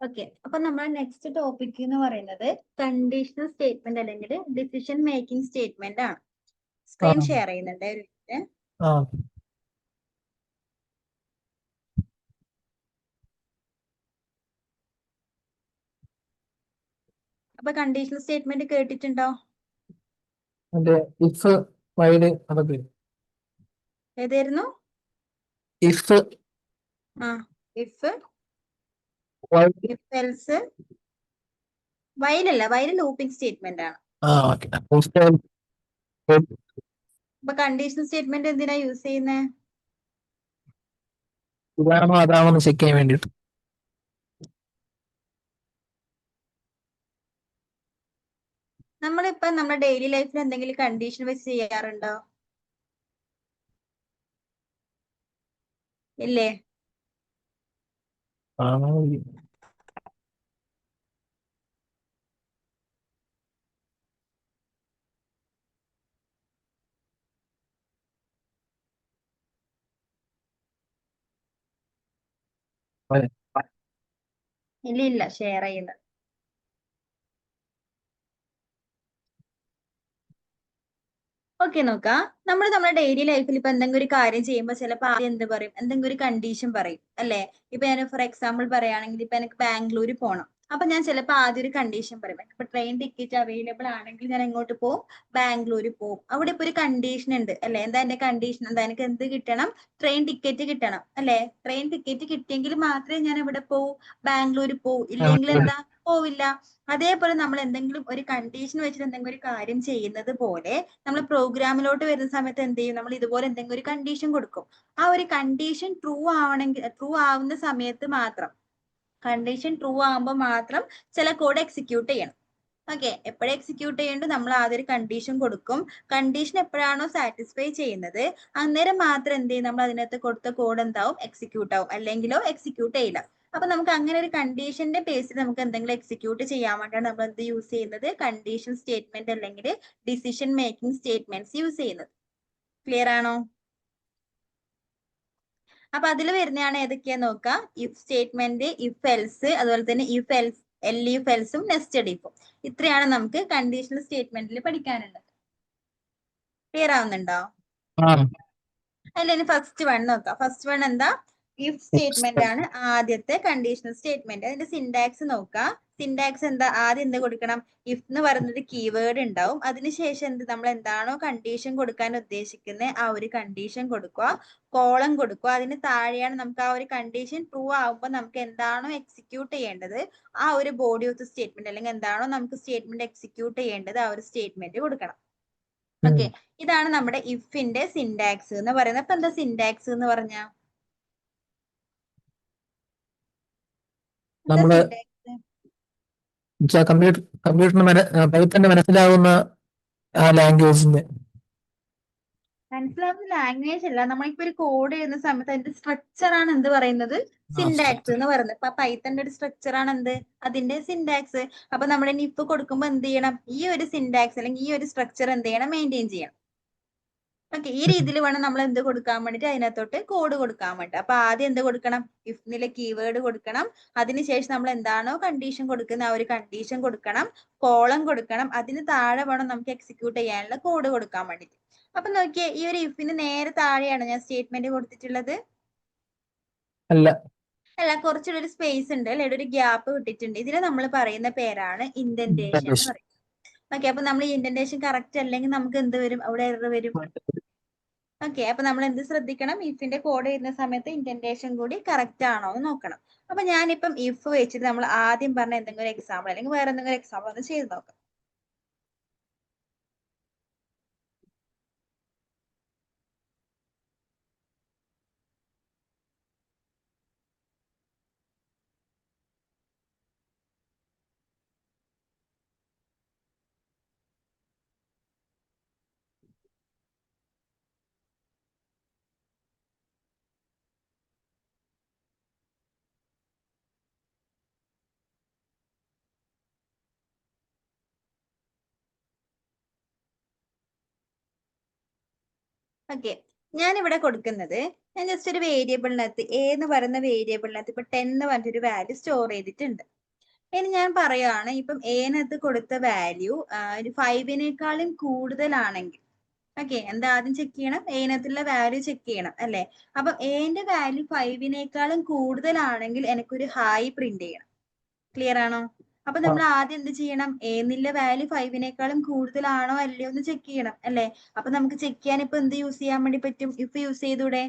Okay, അപ്പൊ നമ്മുടെ next topic എന്ന് പറയുന്നത് കണ്ടീഷണൽ സ്റ്റേറ്റ്മെന്റ് അല്ലെങ്കിൽ ഡിസിഷൻ മേക്കിംഗ് സ്റ്റേറ്റ്മെന്റ് ആണ്. സ്ക്രീൻ ഷെയർ ചെയ്യുന്നുണ്ട് ഒരു minute. അപ്പൊ കണ്ടീഷണൽ സ്റ്റേറ്റ്മെന്റ് കേട്ടിട്ടുണ്ടോ? ഇഫ് വൈല് അതൊക്കെ ഏതായിരുന്നു? ഇഫ് ഇഫ് ഇഫ് എൽസ് വൈലല്ല, വൈല് ലൂപ്പിംഗ് സ്റ്റേറ്റ്മെന്റ് ആണ്. അപ്പൊ കണ്ടീഷണൽ സ്റ്റേറ്റ്മെന്റ് എന്തിനാ യൂസ് ചെയ്യുന്നത്? ഇതാണോ അതാണോ ചെക്ക് ചെയ്യാൻ വേണ്ടിട്ട്. നമ്മളിപ്പോ നമ്മുടെ ഡെയിലി ലൈഫിൽ എന്തെങ്കിലും കണ്ടീഷൻ വെച്ച് ചെയ്യാറുണ്ടോ? ഇല്ലേ? ഇല്ല, ഷെയർ ചെയ്യുന്നത്. ഓക്കെ, നോക്കാം. നമ്മൾ നമ്മുടെ ഡെയിലി ലൈഫിൽ ഇപ്പൊ എന്തെങ്കിലും ഒരു കാര്യം ചെയ്യുമ്പോൾ ചിലപ്പോൾ ആദ്യം എന്ത് പറയും? എന്തെങ്കിലും ഒരു കണ്ടീഷൻ പറയും അല്ലെ? ഇപ്പൊ ഞാൻ ഫോർ എക്സാമ്പിൾ പറയുകയാണെങ്കിൽ ഇപ്പൊ എനിക്ക് ബാംഗ്ലൂർ പോകണം. അപ്പൊ ഞാൻ ചിലപ്പോൾ ആദ്യം ഒരു കണ്ടീഷൻ പറയും. ഇപ്പൊ ട്രെയിൻ ടിക്കറ്റ് അവൈലബിൾ ആണെങ്കിൽ ഞാൻ എങ്ങോട്ട് പോകും? ബാംഗ്ലൂർ പോകും. അവിടെ ഇപ്പൊ ഒരു കണ്ടീഷൻ ഉണ്ട് അല്ലെ? എന്താ എന്റെ കണ്ടീഷൻ? എന്താ? എനിക്ക് എന്ത് കിട്ടണം? ട്രെയിൻ ടിക്കറ്റ് കിട്ടണം അല്ലെ? ട്രെയിൻ ടിക്കറ്റ് കിട്ടിയെങ്കിൽ മാത്രമേ ഞാൻ എവിടെ പോവും? ബാംഗ്ലൂർ പോവും. ഇല്ലെങ്കിൽ എന്താ? പോവില്ല. അതേപോലെ നമ്മൾ എന്തെങ്കിലും ഒരു കണ്ടീഷൻ വെച്ചിട്ട് എന്തെങ്കിലും ഒരു കാര്യം ചെയ്യുന്നത് പോലെ നമ്മൾ പ്രോഗ്രാമിലോട്ട് വരുന്ന സമയത്ത് എന്ത് ചെയ്യും? നമ്മൾ ഇതുപോലെ എന്തെങ്കിലും ഒരു കണ്ടീഷൻ കൊടുക്കും. ആ ഒരു കണ്ടീഷൻ ട്രൂ ആവുന്ന സമയത്ത് മാത്രം, കണ്ടീഷൻ ട്രൂ ആകുമ്പോൾ മാത്രം ചില കോഡ് എക്സിക്യൂട്ട് ചെയ്യണം. ഓക്കെ, എപ്പോഴും എക്സിക്യൂട്ട് ചെയ്യേണ്ടത് നമ്മൾ ആദ്യം ഒരു കണ്ടീഷൻ കൊടുക്കും. കണ്ടീഷൻ എപ്പോഴാണോ സാറ്റിസ്ഫൈ ചെയ്യുന്നത് അന്നേരം മാത്രം എന്ത് ചെയ്യും? നമ്മൾ അതിനകത്ത് കൊടുത്ത കോഡ് എന്താവും? എക്സിക്യൂട്ട് ആവും. അല്ലെങ്കിലോ എക്സിക്യൂട്ട് ചെയ്യില്ല. അപ്പൊ നമുക്ക് അങ്ങനെ ഒരു കണ്ടീഷന്റെ ബേസിൽ നമുക്ക് എന്തെങ്കിലും എക്സിക്യൂട്ട് ചെയ്യാൻ വേണ്ടിയാണ് നമ്മൾ എന്ത് യൂസ് ചെയ്യുന്നത്? കണ്ടീഷൻ സ്റ്റേറ്റ്മെന്റ് അല്ലെങ്കിൽ ഡിസിഷൻ മേക്കിംഗ് സ്റ്റേറ്റ്മെന്റ്സ് യൂസ് ചെയ്യുന്നത്. ക്ലിയർ ആണോ? അപ്പൊ അതിൽ വരുന്നതാണ് ഏതൊക്കെയാ നോക്കുക? ഇഫ് സ്റ്റേറ്റ്മെന്റ്, ഇഫ് എൽസ്, അതുപോലെ തന്നെ ഇഫ് എൽസ്, ഇഫ് എൽസും നെസ്റ്റഡ് ഇഫും. ഇത്രയാണ് നമുക്ക് കണ്ടീഷണൽ സ്റ്റേറ്റ്മെന്റിൽ പഠിക്കാനുള്ളത്. ക്ലിയർ ആവുന്നുണ്ടോ? അതിൽ ഫസ്റ്റ് വൺ നോക്കാം. ഫസ്റ്റ് വൺ എന്താ? ഇഫ് സ്റ്റേറ്റ്മെന്റ് ആണ് ആദ്യത്തെ കണ്ടീഷണൽ സ്റ്റേറ്റ്മെന്റ്. അതിന്റെ സിൻടാക്സ് നോക്കാം. സിൻടാക്സ് എന്താ? ആദ്യം എന്ത് കൊടുക്കണം? ഇഫ് എന്ന് പറയുന്നത് കീവേഡ് ഉണ്ടാവും. അതിനുശേഷം നമ്മൾ എന്താണോ കണ്ടീഷൻ കൊടുക്കാൻ ഉദ്ദേശിക്കുന്നത് ആ ഒരു കണ്ടീഷൻ കൊടുക്കുക, കോളം കൊടുക്കുക. അതിന് താഴെയാണ് നമുക്ക് ആ ഒരു കണ്ടീഷൻ ട്രൂ ആവുമ്പോൾ നമുക്ക് എന്താണോ എക്സിക്യൂട്ട് ചെയ്യേണ്ടത് ആ ഒരു ബോഡി ഓഫ് ദ സ്റ്റേറ്റ്മെന്റ്, അല്ലെങ്കിൽ എന്താണോ നമുക്ക് സ്റ്റേറ്റ്മെന്റ് എക്സിക്യൂട്ട് ചെയ്യേണ്ടത് ആ ഒരു സ്റ്റേറ്റ്മെന്റ് കൊടുക്കണം. ഓക്കെ, ഇതാണ് നമ്മുടെ ഇഫിന്റെ സിൻടാക്സ് എന്ന് പറയുന്നത്. അപ്പൊ എന്താ സിൻടാക്സ് എന്ന് പറഞ്ഞ? കമ്പ്യൂട്ടറിന് മനസ്സിലാവുന്ന ലാംഗ്വേജിന്റെ മനസ്സിലാവുന്ന ലാംഗ്വേജ് അല്ല. നമ്മളിപ്പോ ഒരു കോഡ് ചെയ്യുന്ന സമയത്ത് അതിന്റെ സ്ട്രക്ചർ ആണ് എന്ത് പറയുന്നത്? സിൻടാക്സ് എന്ന് പറയുന്നത്. ഇപ്പൊ പൈത്തന്റെ ഒരു സ്ട്രക്ചർ ആണ് എന്ത്? അതിന്റെ സിൻടാക്സ്. അപ്പൊ നമ്മൾ ഇനി ഇഫ് കൊടുക്കുമ്പോൾ എന്ത് ചെയ്യണം? ഈ ഒരു സിൻടാക്സ് അല്ലെങ്കിൽ ഈ ഒരു സ്ട്രക്ചർ എന്ത് ചെയ്യണം? മെയിൻറ്റെയിൻ ചെയ്യണം. ഓക്കെ, ഈ രീതിയിൽ വേണം നമ്മൾ എന്ത് കൊടുക്കാൻ വേണ്ടിട്ട്? അതിനകത്തോട്ട് കോഡ് കൊടുക്കാൻ വേണ്ടി. അപ്പൊ ആദ്യം എന്ത് കൊടുക്കണം? ഇഫിലെ കീവേഡ് കൊടുക്കണം. അതിനുശേഷം നമ്മൾ എന്താണോ കണ്ടീഷൻ കൊടുക്കുന്ന ആ ഒരു കണ്ടീഷൻ കൊടുക്കണം, കോളം കൊടുക്കണം. അതിന് താഴെ വേണം നമുക്ക് എക്സിക്യൂട്ട് ചെയ്യാനുള്ള കോഡ് കൊടുക്കാൻ വേണ്ടിട്ട്. അപ്പൊ നോക്കിയേ, ഈ ഒരു ഇഫിന് നേരെ താഴെയാണ് ഞാൻ സ്റ്റേറ്റ്മെന്റ് കൊടുത്തിട്ടുള്ളത്. അല്ല, കുറച്ചുകൂടി ഒരു സ്പേസ് ഉണ്ട് അല്ലെ? ഒരു ഗ്യാപ്പ് വിട്ടിട്ടുണ്ട്. ഇതിന് നമ്മൾ പറയുന്ന പേരാണ് ഇൻഡന്റേഷൻ എന്ന് പറയുന്നത്. ഓക്കെ, അപ്പൊ നമ്മൾ ഇൻഡന്റേഷൻ കറക്റ്റ് അല്ലെങ്കിൽ നമുക്ക് എന്ത് വരും? അവിടെ എറർ വരും. ഓക്കെ, അപ്പൊ നമ്മൾ എന്ത് ശ്രദ്ധിക്കണം? ഇഫിന്റെ കോഡ് ചെയ്യുന്ന സമയത്ത് ഇൻഡന്റേഷൻ കൂടി കറക്റ്റ് ആണോ എന്ന് നോക്കണം. അപ്പൊ ഞാനിപ്പം ഇഫ് വെച്ചിട്ട് നമ്മൾ ആദ്യം പറഞ്ഞ എന്തെങ്കിലും എക്സാമ്പിൾ അല്ലെങ്കിൽ വേറെ എന്തെങ്കിലും എക്സാമ്പിൾ ഒന്ന് ചെയ്ത് നോക്കാം. ഓക്കെ, ഞാൻ ഇവിടെ കൊടുക്കുന്നത് ഞാൻ ജസ്റ്റ് ഒരു വേരിയബിളിനകത്ത് എ എന്ന് പറയുന്ന വേരിയബിളിനകത്ത് ഇപ്പൊ 10 എന്ന് പറഞ്ഞൊരു വാല്യൂ സ്റ്റോർ ചെയ്തിട്ടുണ്ട്. ഇനി ഞാൻ പറയാണ് ഇപ്പം എനകത്ത് കൊടുത്ത വാല്യൂ ഒരു 5നേക്കാളും കൂടുതലാണെങ്കിൽ, ഓക്കെ, എന്താ ആദ്യം ചെക്ക് ചെയ്യണം, എനകത്തുള്ള വാല്യൂ ചെക്ക് ചെയ്യണം അല്ലെ. അപ്പൊ എന്റെ വാല്യൂ 5നേക്കാളും കൂടുതലാണെങ്കിൽ എനിക്കൊരു ഹായ് പ്രിന്റ് ചെയ്യണം. ക്ലിയർ ആണോ? അപ്പൊ നമ്മൾ ആദ്യം എന്ത് ചെയ്യണം, എന്നുള്ള വാല്യൂ 5നേക്കാളും കൂടുതലാണോ അല്ലയോ എന്ന് ചെക്ക് ചെയ്യണം അല്ലെ. അപ്പൊ നമുക്ക് ചെക്ക് ചെയ്യാൻ ഇപ്പൊ എന്ത് യൂസ് ചെയ്യാൻ വേണ്ടി പറ്റും, ഇഫ് യൂസ് ചെയ്തൂടെ.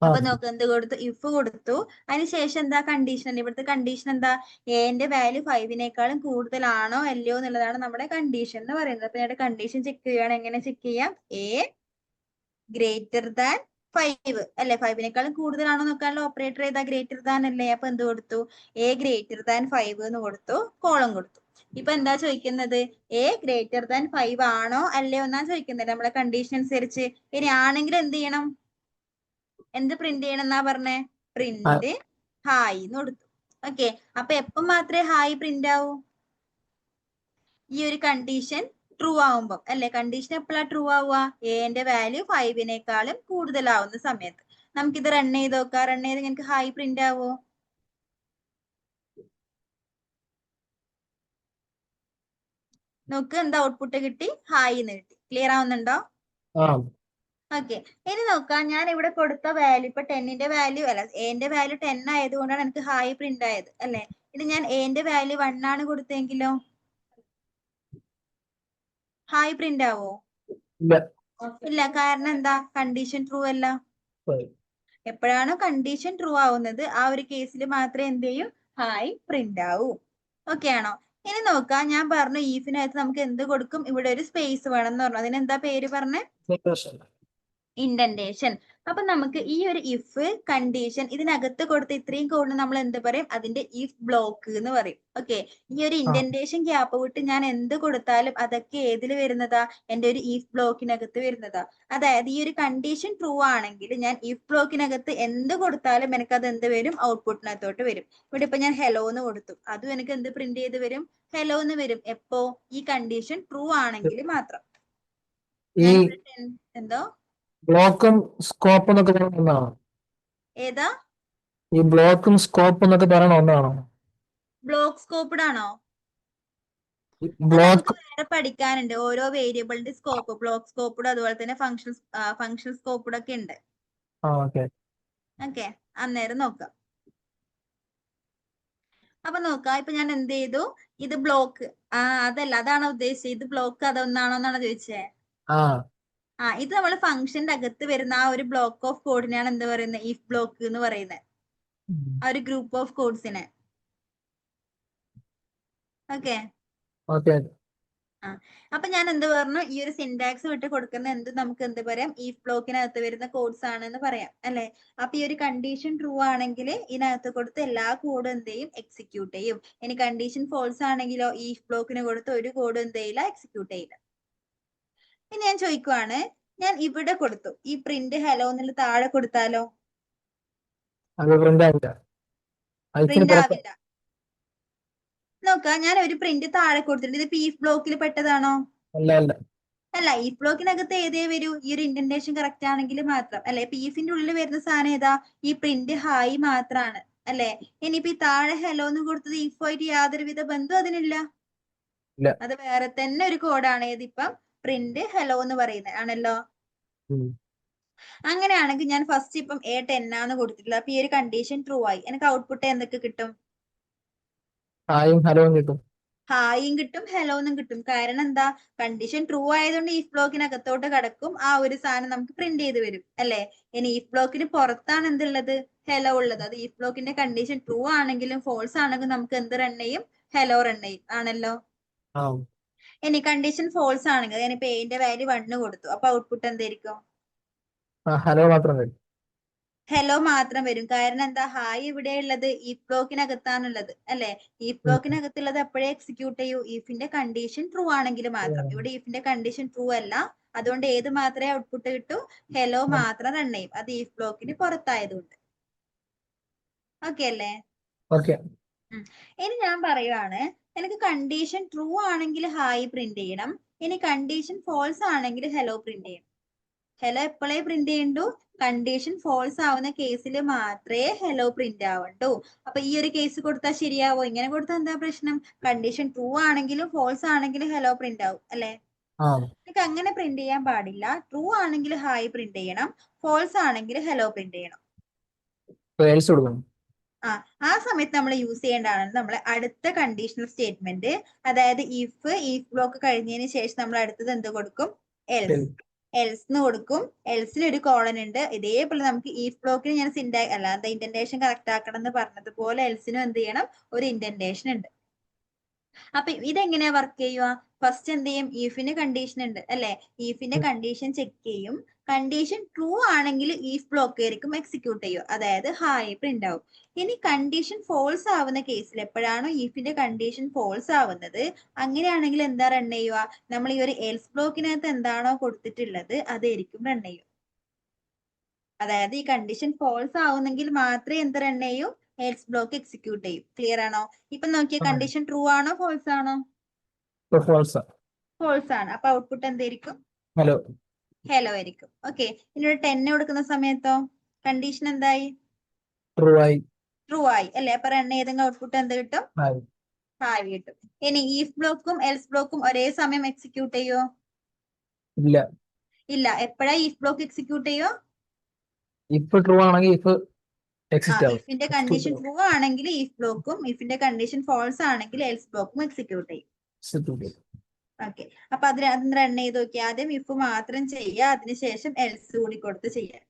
അപ്പൊ നോക്ക് എന്ത് കൊടുത്തു, ഇഫ് കൊടുത്തു. അതിനുശേഷം എന്താ കണ്ടീഷൻ, ഇവിടുത്തെ കണ്ടീഷൻ എന്താ, എന്റെ വാല്യൂ 5നേക്കാളും കൂടുതലാണോ അല്ലയോ എന്നുള്ളതാണ് നമ്മുടെ കണ്ടീഷൻ എന്ന് പറയുന്നത്. അപ്പൊ ഞങ്ങളുടെ കണ്ടീഷൻ ചെക്ക് ചെയ്യുകയാണ്. എങ്ങനെ ചെക്ക് ചെയ്യാം, എ ഗ്രേറ്റർ ദാൻ 5 അല്ലെ. 5നേക്കാളും കൂടുതലാണോ നോക്കാനുള്ള ഓപ്പറേറ്റർ ഏതാ, ഗ്രേറ്റർ ദാൻ അല്ലേ. അപ്പൊ എന്ത് കൊടുത്തു, എ ഗ്രേറ്റർ ദാൻ 5 എന്ന് കൊടുത്തു, കോളം കൊടുത്തു. ഇപ്പൊ എന്താ ചോദിക്കുന്നത്, എ ഗ്രേറ്റർ ദാൻ 5 ആണോ അല്ലയോ എന്നാ ചോദിക്കുന്നത് നമ്മളെ കണ്ടീഷൻ അനുസരിച്ച്. ഇനി ആണെങ്കിൽ എന്ത് ചെയ്യണം, എന്ത് പ്രിന്റ് ചെയ്യണം എന്നാ പറഞ്ഞേ, പ്രിന്റ് ഹായ് എന്ന് കൊടുത്തു. ഓക്കെ, അപ്പൊ എപ്പം മാത്രമേ ഹായ് പ്രിന്റ് ആവൂ, ഈ ഒരു കണ്ടീഷൻ ട്രൂ ആവുമ്പോ അല്ലെ. കണ്ടീഷൻ എപ്പോഴാ ട്രൂ ആവുക, എന്റെ വാല്യൂ 5നേക്കാളും കൂടുതലാവുന്ന സമയത്ത്. നമുക്കിത് റൺ ചെയ്ത് നോക്കാം. റൺ ചെയ്ത് നിങ്ങൾക്ക് ഹായ് പ്രിന്റ് ആവോ, നോക്ക് എന്താ ഔട്ട്പുട്ട് കിട്ടി, ഹായ് എന്ന് കിട്ടി. ക്ലിയർ ആവുന്നുണ്ടോ? ഓക്കെ, ഇനി നോക്കാം. ഞാൻ ഇവിടെ കൊടുത്ത വാല്യൂ ഇപ്പൊ 10ന്റെ വാല്യൂ അല്ല, എന്റെ വാല്യൂ 10 ആയതുകൊണ്ടാണ് എനിക്ക് ഹായ് പ്രിന്റ് ആയത് അല്ലെ. ഇനി ഞാൻ എന്റെ വാല്യൂ 1 ആണ് കൊടുത്തെങ്കിലോ, ഹായ് പ്രിന്റ് ആവോ? ഇല്ല. കാരണം എന്താ, കണ്ടീഷൻ ട്രൂ അല്ല. എപ്പോഴാണോ കണ്ടീഷൻ ട്രൂ ആവുന്നത് ആ ഒരു കേസിൽ മാത്രമേ എന്ത് ചെയ്യൂ, ഹായ് പ്രിന്റ് ആവൂ. ഓക്കെ ആണോ? ഇനി നോക്കാം. ഞാൻ പറഞ്ഞു ഈഫിനകത്ത് നമുക്ക് എന്ത് കൊടുക്കും, ഇവിടെ ഒരു സ്പേസ് വേണം എന്ന് പറഞ്ഞു. അതിനെന്താ പേര് പറഞ്ഞേ, ഇൻഡന്റേഷൻ. അപ്പൊ നമുക്ക് ഈ ഒരു ഇഫ് കണ്ടീഷൻ ഇതിനകത്ത് കൊടുത്ത ഇത്രയും കോഡിന് നമ്മൾ എന്ത് പറയും, അതിന്റെ ഇഫ് ബ്ലോക്ക് എന്ന് പറയും. ഓക്കെ, ഈ ഒരു ഇൻഡന്റേഷൻ ഗ്യാപ്പ് വിട്ട് ഞാൻ എന്ത് കൊടുത്താലും അതൊക്കെ ഏതിൽ വരുന്നതാ, എന്റെ ഒരു ഇഫ് ബ്ലോക്കിനകത്ത് വരുന്നതാ. അതായത് ഈ ഒരു കണ്ടീഷൻ ട്രൂ ആണെങ്കിൽ ഞാൻ ഇഫ് ബ്ലോക്കിനകത്ത് എന്ത് കൊടുത്താലും എനിക്ക് അത് എന്ത് വരും, ഔട്ട്പുട്ടിനകത്തോട്ട് വരും. ഇവിടെ ഇപ്പൊ ഞാൻ ഹെലോ എന്ന് കൊടുത്തു, അതും എനിക്ക് എന്ത് പ്രിന്റ് ചെയ്ത് വരും, ഹെലോ എന്ന് വരും. എപ്പോ, ഈ കണ്ടീഷൻ ട്രൂ ആണെങ്കിൽ മാത്രം. എന്തോ ബ്ലോക്കും സ്കോപ്പ് എന്നൊക്കെ പറയുന്ന ഒന്നാണോ, ഏതാ, ഈ ബ്ലോക്കും സ്കോപ്പ് എന്നൊക്കെ പറയുന്ന ഒന്നാണോ, ബ്ലോക്ക് സ്കോപ്പ്ഡ് ആണോ? അത് ബ്ലോക്ക് നമുക്ക് വേറെ പഠിക്കാനുണ്ട്. ഓരോ വേരിയബിളിന്റെ സ്കോപ്പ്, ബ്ലോക്ക് സ്കോപ്പ്ഡ് അതുപോലെ തന്നെ ഫംഗ്ഷൻ സ്കോപ്പ്ഡ് ഒക്കെ ഉണ്ട്. ഓക്കെ. ഓക്കെ, അന്നേരം നോക്കാം. അപ്പൊ നോക്കാം. ഇപ്പൊ ഞാൻ എന്ത് ചെയ്തു, ഇത് ബ്ലോക്ക് അതല്ല, അതാണോ ഉദ്ദേശിച്ചത്, ഇത് ബ്ലോക്ക് അതൊന്നാണോ എന്നാണോ ചോദിച്ചേ. ഇത് നമ്മൾ ഫംഗ്ഷന്റെ അകത്ത് വരുന്ന ആ ഒരു ബ്ലോക്ക് ഓഫ് കോഡിനെയാണ് എന്ത് പറയുന്നത്, ഇഫ് ബ്ലോക്ക് എന്ന് പറയുന്നത്, ആ ഒരു ഗ്രൂപ്പ് ഓഫ് കോഡ്സിനെ. ഓക്കെ, അപ്പൊ ഞാൻ എന്ത് പറഞ്ഞു, ഈ ഒരു സിന്റാക്സ് വിട്ട് കൊടുക്കുന്ന എന്ത് നമുക്ക് എന്ത് പറയാം, ഇഫ് ബ്ലോക്കിനകത്ത് വരുന്ന കോഡ്സ് ആണെന്ന് പറയാം അല്ലെ. അപ്പൊ ഈ ഒരു കണ്ടീഷൻ ട്രൂ ആണെങ്കിൽ ഇതിനകത്ത് കൊടുത്ത് എല്ലാ കോഡും എന്ത് ചെയ്യും, എക്സിക്യൂട്ട് ചെയ്യും. ഇനി കണ്ടീഷൻ ഫോൾസ് ആണെങ്കിലോ ഇഫ് ബ്ലോക്കിന് കൊടുത്ത് ഒരു കോഡും എന്ത് ചെയ്യില്ല, എക്സിക്യൂട്ട് ചെയ്യില്ല. ഇനി ഞാൻ ചോദിക്കുവാണ്, ഞാൻ ഇവിടെ കൊടുത്തു ഈ പ്രിന്റ് ഹലോ എന്നുള്ള താഴെ കൊടുത്താലോ, പ്രിന്റ് ആവില്ല. നോക്കാം, ഞാൻ ഒരു പ്രിന്റ് താഴെ കൊടുത്തിട്ടുണ്ട്, ഇത് ഇഫ് ബ്ലോക്കിൽ പെട്ടതാണോ, അല്ല. ഇഫ് ബ്ലോക്കിനകത്ത് ഏതേ വരൂ, ഈ ഒരു ഇൻഡന്റേഷൻ കറക്റ്റ് ആണെങ്കിൽ മാത്രം അല്ലെ. പീഫിന്റെ ഉള്ളിൽ വരുന്ന സാധനം ഏതാ, ഈ പ്രിന്റ് ഹായ് മാത്രാണ് അല്ലെ. ഇനിയിപ്പോ ഈ താഴെ ഹലോ എന്ന് കൊടുത്തത് ഇഫുമായിട്ട് യാതൊരുവിധ ബന്ധവും അതിനില്ല, അത് വേറെ തന്നെ ഒരു കോഡാണ്. ഏതിപ്പം പ്രിന്റ് ഹലോ എന്ന് പറയുന്നത് ആണല്ലോ. അങ്ങനെയാണെങ്കിൽ ഞാൻ ഫസ്റ്റ് ഇപ്പം എ 10 ആണ് കൊടുത്തിട്ടുള്ളത്. അപ്പൊ ഈ ഒരു കണ്ടീഷൻ ട്രൂ ആയി. എനിക്ക് ഔട്ട്പുട്ട് എന്തൊക്കെ കിട്ടും, ഹായും ഹലോയും കിട്ടും, ഹായും കിട്ടും ഹലോന്നും കിട്ടും. കാരണം എന്താ, കണ്ടീഷൻ ട്രൂ ആയതുകൊണ്ട് ഇഫ് ബ്ലോക്കിനകത്തോട്ട് കടക്കും, ആ ഒരു സാധനം നമുക്ക് പ്രിന്റ് ചെയ്ത് വരും അല്ലെ. ഇനി ഇഫ് ബ്ലോക്കിന് പുറത്താണ് എന്തുള്ളത്, ഹെലോ ഉള്ളത്. അത് ഇഫ് ബ്ലോക്കിന്റെ കണ്ടീഷൻ ട്രൂ ആണെങ്കിലും ഫോൾസ് ആണെങ്കിലും നമുക്ക് എന്ത് റൺ ചെയ്യും, ഹെലോ റൺ ചെയ്യും ആണല്ലോ. ഇനി കണ്ടീഷൻ ഫോൾസ് ആണെങ്കിൽ ഞാനിപ്പോ എന്റെ വാല്യൂ 1 കൊടുത്തു, അപ്പൊ ഔട്ട്പുട്ട് എന്തായിരിക്കും, ഹലോ മാത്രം വരും, ഹെലോ മാത്രം വരും. കാരണം എന്താ, ഹായ് ഇവിടെ ഉള്ളത് ഇഫ് ബ്ലോക്കിനകത്താണുള്ളത് അല്ലെ. ഇഫ് ബ്ലോക്കിനകത്തുള്ളത് എപ്പോഴേ എക്സിക്യൂട്ട് ചെയ്യൂ, ഇഫിന്റെ കണ്ടീഷൻ ട്രൂ ആണെങ്കിൽ മാത്രം. ഇവിടെ ഇഫിന്റെ കണ്ടീഷൻ ട്രൂ അല്ല, അതുകൊണ്ട് ഏത് മാത്രമേ ഔട്ട്പുട്ട് കിട്ടൂ, ഹെലോ മാത്രം റൺ ചെയ്യും. അത് ഇഫ് ബ്ലോക്കിന് പുറത്തായതുകൊണ്ട്. ഓക്കെ അല്ലേ. ഇനി ഞാൻ പറയുവാണ്, എനിക്ക് കണ്ടീഷൻ ട്രൂ ആണെങ്കിൽ ഹായ് പ്രിന്റ് ചെയ്യണം, ഇനി കണ്ടീഷൻ ഫോൾസ് ആണെങ്കിൽ ഹെലോ പ്രിന്റ് ചെയ്യണം. ഹെലോ എപ്പോഴേ പ്രിന്റ് ചെയ്യണ്ടു? കണ്ടീഷൻ ഫോൾസ് ആവുന്ന കേസിൽ മാത്രമേ ഹെലോ പ്രിന്റ് ആവണ്ടു. അപ്പൊ ഈ ഒരു കേസ് കൊടുത്താൽ ശരിയാവോ? ഇങ്ങനെ കൊടുത്താൽ എന്താ പ്രശ്നം? കണ്ടീഷൻ ട്രൂ ആണെങ്കിലും ഫോൾസ് ആണെങ്കിലും ഹെലോ പ്രിന്റ് ആവും അല്ലെ? നിങ്ങൾക്ക് അങ്ങനെ പ്രിന്റ് ചെയ്യാൻ പാടില്ല. ട്രൂ ആണെങ്കിൽ ഹായ് പ്രിന്റ് ചെയ്യണം, ഫോൾസ് ആണെങ്കിൽ ഹെലോ പ്രിന്റ് ചെയ്യണം. ആ സമയത്ത് നമ്മൾ യൂസ് ചെയ്യേണ്ടതാണ് നമ്മളെ അടുത്ത കണ്ടീഷണൽ സ്റ്റേറ്റ്മെന്റ്. അതായത് ഇഫ് ബ്ലോക്ക് കഴിഞ്ഞതിന് ശേഷം നമ്മൾ അടുത്തത് എന്ത് കൊടുക്കും? എൽസ്. എൽസ് കൊടുക്കും. എൽസിൽ ഒരു കോളൻ ഉണ്ട്. ഇതേപോലെ നമുക്ക് ഈഫ് ബ്ലോക്കിന് ഞാൻ അല്ലാതെ ഇൻഡന്റേഷൻ കറക്റ്റ് ആക്കണം എന്ന് പറഞ്ഞതുപോലെ എൽസിനും എന്ത് ചെയ്യണം? ഒരു ഇൻഡന്റേഷൻ ഉണ്ട്. അപ്പൊ ഇതെങ്ങനെയാ വർക്ക് ചെയ്യുക? ഫസ്റ്റ് എന്ത് ചെയ്യും? ഈഫിന് കണ്ടീഷൻ ഉണ്ട് അല്ലെ? ഈഫിന്റെ കണ്ടീഷൻ ചെക്ക് ചെയ്യും. കണ്ടീഷൻ ട്രൂ ആണെങ്കിൽ ഈഫ് ബ്ലോക്ക് ആയിരിക്കും എക്സിക്യൂട്ട് ചെയ്യും, അതായത് ഹായ് പ്രിന്റ് ആവും. ഇനി കണ്ടീഷൻ ഫോൾസ് ആവുന്ന കേസിൽ എപ്പോഴാണോ ഈഫിന്റെ കണ്ടീഷൻ ഫോൾസ് ആവുന്നത്, അങ്ങനെയാണെങ്കിൽ എന്താ റൺ ചെയ്യുക? നമ്മൾ ഈ ഒരു എൽസ് ബ്ലോക്കിനകത്ത് എന്താണോ കൊടുത്തിട്ടുള്ളത് അതായിരിക്കും റൺ ചെയ്യും. അതായത് ഈ കണ്ടീഷൻ ഫോൾസ് ആവുന്നെങ്കിൽ മാത്രമേ എന്ത് റൺ ചെയ്യൂ? എൽസ് ബ്ലോക്ക് എക്സിക്യൂട്ട് ചെയ്യും. ക്ലിയർ ആണോ? ഇപ്പൊ നോക്കിയ കണ്ടീഷൻ ട്രൂ ആണോ ഫോൾസ് ആണോ? ഫോൾസ് ആണ്. അപ്പൊ ഔട്ട്പുട്ട് എന്തായിരിക്കും? ഹെലോ ആയിരിക്കും. ഓക്കെ. ഇനി ഒരു 10 കൊടുക്കുന്ന സമയത്തോ കണ്ടീഷൻ എന്തായി? ട്രൂ ആയി അല്ലെ? അപ്പൊ റൺ ചെയ്തെങ്കിൽ ഔട്ട്പുട്ട് എന്ത് കിട്ടും? ഹായ് കിട്ടും. ഇനി ഈഫ് ബ്ലോക്കും എൽസ് ബ്ലോക്കും ഒരേ സമയം എക്സിക്യൂട്ട് ചെയ്യോ? ഇല്ല. എപ്പോഴാ ഈഫ് ബ്ലോക്ക് എക്സിക്യൂട്ട് ചെയ്യോ? ട്രൂ ആണെങ്കിൽ ഇഫിന്റെ കണ്ടീഷൻ ട്രൂ ആണെങ്കിൽ ഈഫ് ബ്ലോക്കും, ഇഫിന്റെ കണ്ടീഷൻ ഫോൾസ് ആണെങ്കിൽ എൽസ് ബ്ലോക്കും എക്സിക്യൂട്ട് ചെയ്യും. ഓക്കെ. അപ്പൊ അത് റൺ ചെയ്ത് നോക്കി. ആദ്യം ഇഫ് മാത്രം ചെയ്യുക, അതിനുശേഷം എൽസ് കൂടി കൊടുത്ത് ചെയ്യാം.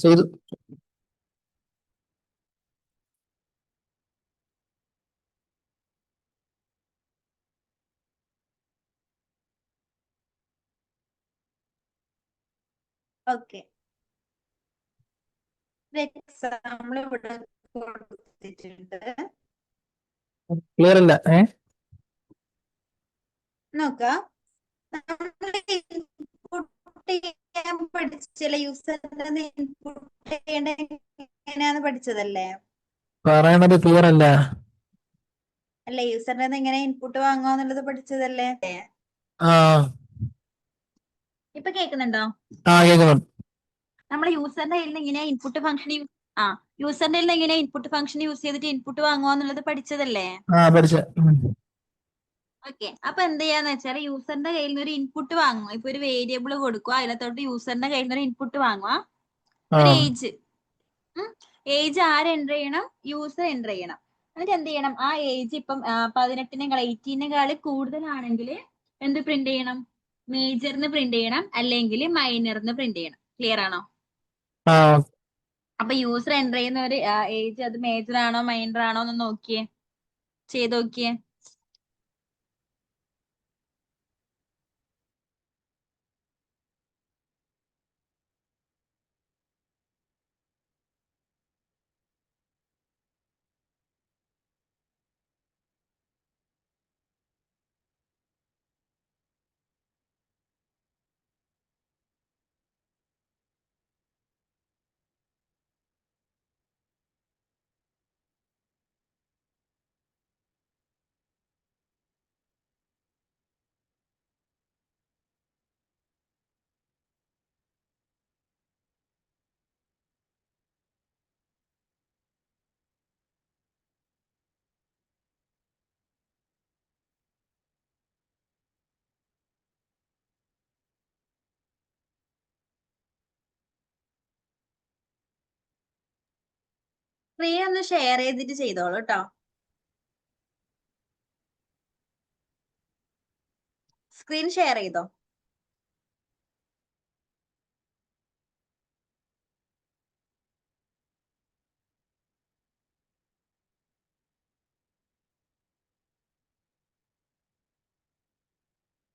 ചെയ്തു. ഓക്കെ. എക്സാമ്പിൾ ഇവിടെ കൊടുത്തിട്ടുണ്ട്. ക്ലിയർ അല്ല. നോക്ക, പഠിച്ചില്ല യൂസറിന് ഇൻപുട്ട് ചെയ്യേണ്ട എങ്ങനെയാന്ന് പഠിച്ചതല്ലേ? പറയണത് ക്ലിയർ അല്ല. അല്ലെ? യൂസറിന്റെ എങ്ങനെ ഇൻപുട്ട് വാങ്ങുക പഠിച്ചതല്ലേ? ആ ഇപ്പൊ കേൾക്കുന്നുണ്ടോ? കേൾക്കുന്നുണ്ട്. നമ്മൾ യൂസറിന്റെ കയ്യിൽ നിന്ന് ഇങ്ങനെ ഇൻപുട്ട് ഫംഗ്ഷൻ യൂസറിന്റെ കയ്യിൽ നിന്ന് എങ്ങനെ ഇൻപുട്ട് ഫംഗ്ഷൻ യൂസ് ചെയ്തിട്ട് ഇൻപുട്ട് വാങ്ങുക പഠിച്ചതല്ലേ? പഠിച്ച. ഓക്കെ, അപ്പൊ എന്ത് ചെയ്യാന്ന് വെച്ചാൽ യൂസറിന്റെ കയ്യിൽ നിന്ന് ഒരു ഇൻപുട്ട് വാങ്ങുക. ഇപ്പൊ ഒരു വേരിയബിൾ കൊടുക്കുക, അതിനകത്തോട്ട് യൂസറിന്റെ കയ്യിൽ നിന്ന് ഒരു ഇൻപുട്ട് വാങ്ങുക, ഒരു ഏജ്. ഏജ് ആര് എൻ്റർ ചെയ്യണം? യൂസർ എൻ്റർ ചെയ്യണം. എന്നിട്ട് എന്ത് ചെയ്യണം? ആ ഏജ് ഇപ്പം 18 കൂടുതലാണെങ്കിൽ എന്ത് പ്രിന്റ് ചെയ്യണം? മേജറിന് പ്രിന്റ് ചെയ്യണം, അല്ലെങ്കിൽ മൈനറിന് പ്രിന്റ് ചെയ്യണം. ക്ലിയർ ആണോ? അപ്പൊ യൂസർ എൻ്റർ ചെയ്യുന്ന ഒരു ഏജ് അത് മേജർ ആണോ മൈനർ ആണോ എന്ന് നോക്കിയേ, ചെയ്ത് നോക്കിയേ. സ്ക്രീൻ ഒന്ന് ഷെയർ ചെയ്തിട്ട് ചെയ്തോളൂ കേട്ടോ. സ്ക്രീൻ ഷെയർ ചെയ്തോ?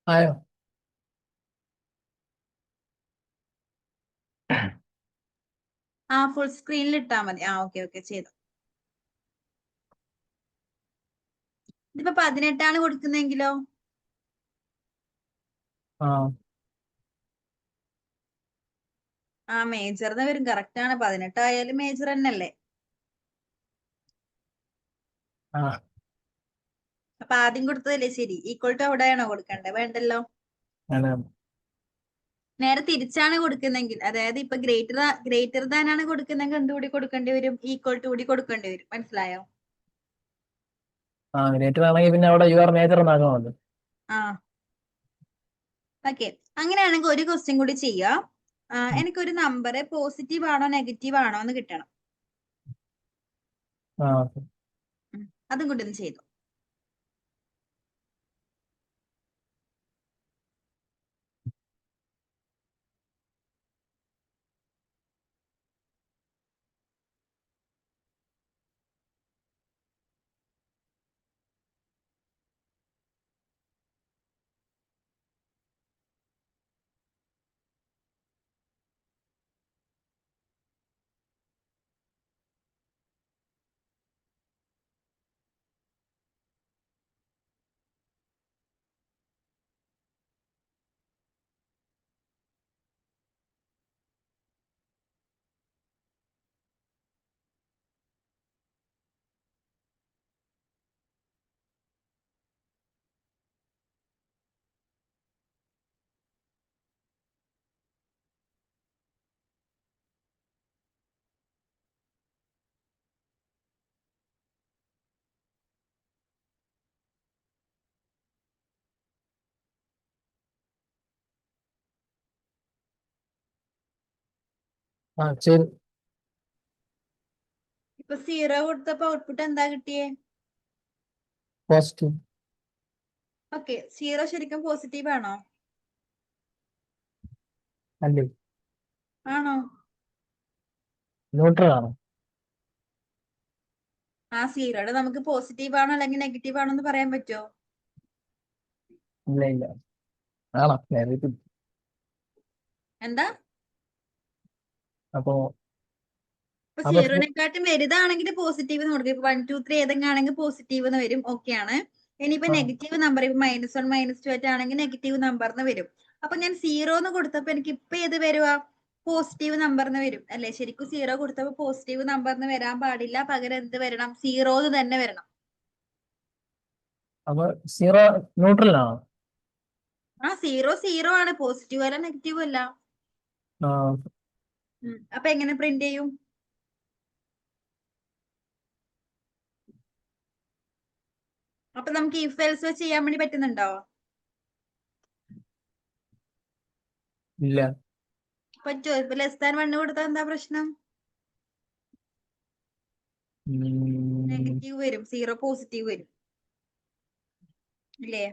ആയോ? ഫുൾ സ്ക്രീനിൽ ഇട്ടാ മതി. ഓക്കെ ഓക്കെ, ചെയ്തു. ഇതിപ്പോ 18 കൊടുക്കുന്നെങ്കിലോ? മേജറിന് വരും. കറക്റ്റ് ആണ്, 18 ആയാലും മേജർ തന്നെയല്ലേ? അപ്പൊ ആദ്യം കൊടുത്തതല്ലേ ശരി? ഈക്വൽ ടു എവിടെയാണോ കൊടുക്കണ്ടേ? വേണ്ടല്ലോ. നേരെ തിരിച്ചാണ് കൊടുക്കുന്നെങ്കിൽ, അതായത് ഇപ്പൊ ഗ്രേറ്റർ ദാൻ ആണ് കൊടുക്കുന്നെങ്കിൽ എന്തുകൂടി കൊടുക്കേണ്ടി വരും? ഈക്വൽ ടു കൂടി കൊടുക്കേണ്ടി വരും. മനസ്സിലായോ? ഗ്രേറ്റർ ആണെങ്കിൽ പിന്നെ അവിടെ യു ആർ മേജർ എന്നാക്കണമല്ലോ. ഓക്കെ, അങ്ങനെയാണെങ്കിൽ ഒരു ക്വസ്റ്റ്യൻ കൂടി ചെയ്യാം. എനിക്കൊരു നമ്പർ പോസിറ്റീവ് ആണോ നെഗറ്റീവ് ആണോ എന്ന് കിട്ടണം. അതും കൂടി ഒന്ന് ചെയ്തു. ശരി. ഇപ്പൊ 0 കൊടുത്തപ്പോ ഔട്ട്പുട്ട് എന്താ കിട്ടിയേ? പോസിറ്റീവ്. ഓക്കെ, 0 ശരിക്കും പോസിറ്റീവ് ആണോ? അല്ലേ? ആണോ? ന്യൂട്രൽ ആണോ? 0 നമുക്ക് പോസിറ്റീവ് ആണോ അല്ലെങ്കിൽ നെഗറ്റീവ് ആണോ എന്ന് പറയാൻ പറ്റുമോ? ഇല്ല ഇല്ല. ആണോ? നെഗറ്റീവ്. എന്താ? അപ്പൊ ഇപ്പൊ 0-നെക്കാട്ടും വലുതാണെങ്കിൽ പോസിറ്റീവ് എന്ന് കൊടുക്കും. ഇപ്പൊ 1, 2, 3 ഏതെങ്കിലും ആണെങ്കിൽ പോസിറ്റീവ് എന്ന് വരും. ഓക്കെ ആണ്. ഇനിയിപ്പോ നെഗറ്റീവ് നമ്പർ ഇപ്പൊ -1 -2 ആയിട്ടാണെങ്കിൽ നെഗറ്റീവ് നമ്പറിന് വരും. അപ്പൊ ഞാൻ 0 എന്ന് കൊടുത്തപ്പോ എനിക്ക് ഇപ്പൊ ഏത് വരുവാ? പോസിറ്റീവ് നമ്പറിന് വരും അല്ലെ? ശരിക്കും 0 കൊടുത്തപ്പോ പോസിറ്റീവ് നമ്പറിന് വരാൻ പാടില്ല, പകരം എന്ത് വരണം? 0 തന്നെ വരണം. അപ്പൊ സീറോ ന്യൂട്രലാണോ? ആ സീറോ സീറോ ആണ്, പോസിറ്റീവ് അല്ല നെഗറ്റീവ് അല്ല. ആ, അപ്പൊ എങ്ങനെ പ്രിന്റ് ചെയ്യും? അപ്പൊ നമുക്ക് ഇഫ് എൽസ് വെച്ച് ചെയ്യാൻ വേണ്ടി പറ്റുന്നുണ്ടോ? ഇല്ല. പറ്റുമോ? ഇപ്പൊ ലെസ് ദാൻ 1 കൊടുത്താൽ എന്താ പ്രശ്നം? നെഗറ്റീവ് വരും, സീറോ പോസിറ്റീവ് വരും ഇല്ലേ?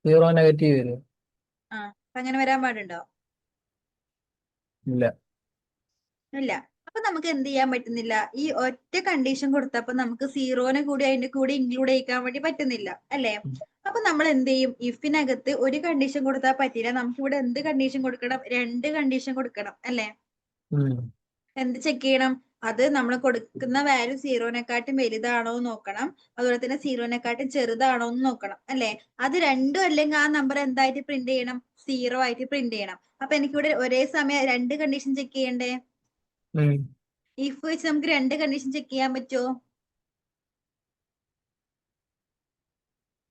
സീറോ നെഗറ്റീവ് വരും. ആ അപ്പൊ അങ്ങനെ വരാൻ പാടുണ്ടോ? ഇല്ല. ഇല്ല. അപ്പൊ നമുക്ക് എന്ത് ചെയ്യാൻ പറ്റുന്നില്ല, ഈ ഒറ്റ കണ്ടീഷൻ കൊടുത്തപ്പോ നമുക്ക് സീറോനെ കൂടി അതിന്റെ കൂടെ ഇൻക്ലൂഡ് ചെയ്യിക്കാൻ വേണ്ടി പറ്റുന്നില്ല അല്ലേ? അപ്പൊ നമ്മൾ എന്ത് ചെയ്യും, ഇഫിനകത്ത് ഒരു കണ്ടീഷൻ കൊടുത്താൽ പറ്റില്ല, നമുക്ക് ഇവിടെ എന്ത് കണ്ടീഷൻ കൊടുക്കണം? 2 കണ്ടീഷൻ കൊടുക്കണം അല്ലേ? ഉം. എന്ത് ചെക്ക് ചെയ്യണം? അത് നമ്മൾ കൊടുക്കുന്ന വാല്യൂ സീറോനെക്കാട്ടും വലുതാണോ എന്ന് നോക്കണം, അതുപോലെ തന്നെ സീറോനെക്കാട്ടും ചെറുതാണോ എന്ന് നോക്കണം അല്ലെ? അത് രണ്ടും അല്ലെങ്കിൽ ആ നമ്പർ എന്തായിട്ട് പ്രിന്റ് ചെയ്യണം? സീറോ ആയിട്ട് പ്രിന്റ് ചെയ്യണം. അപ്പൊ എനിക്കിവിടെ ഒരേ സമയം 2 കണ്ടീഷൻ ചെക്ക് ചെയ്യണ്ടേ? ഉം. ഇഫ് വെച്ച് നമുക്ക് 2 കണ്ടീഷൻ ചെക്ക് ചെയ്യാൻ പറ്റുമോ?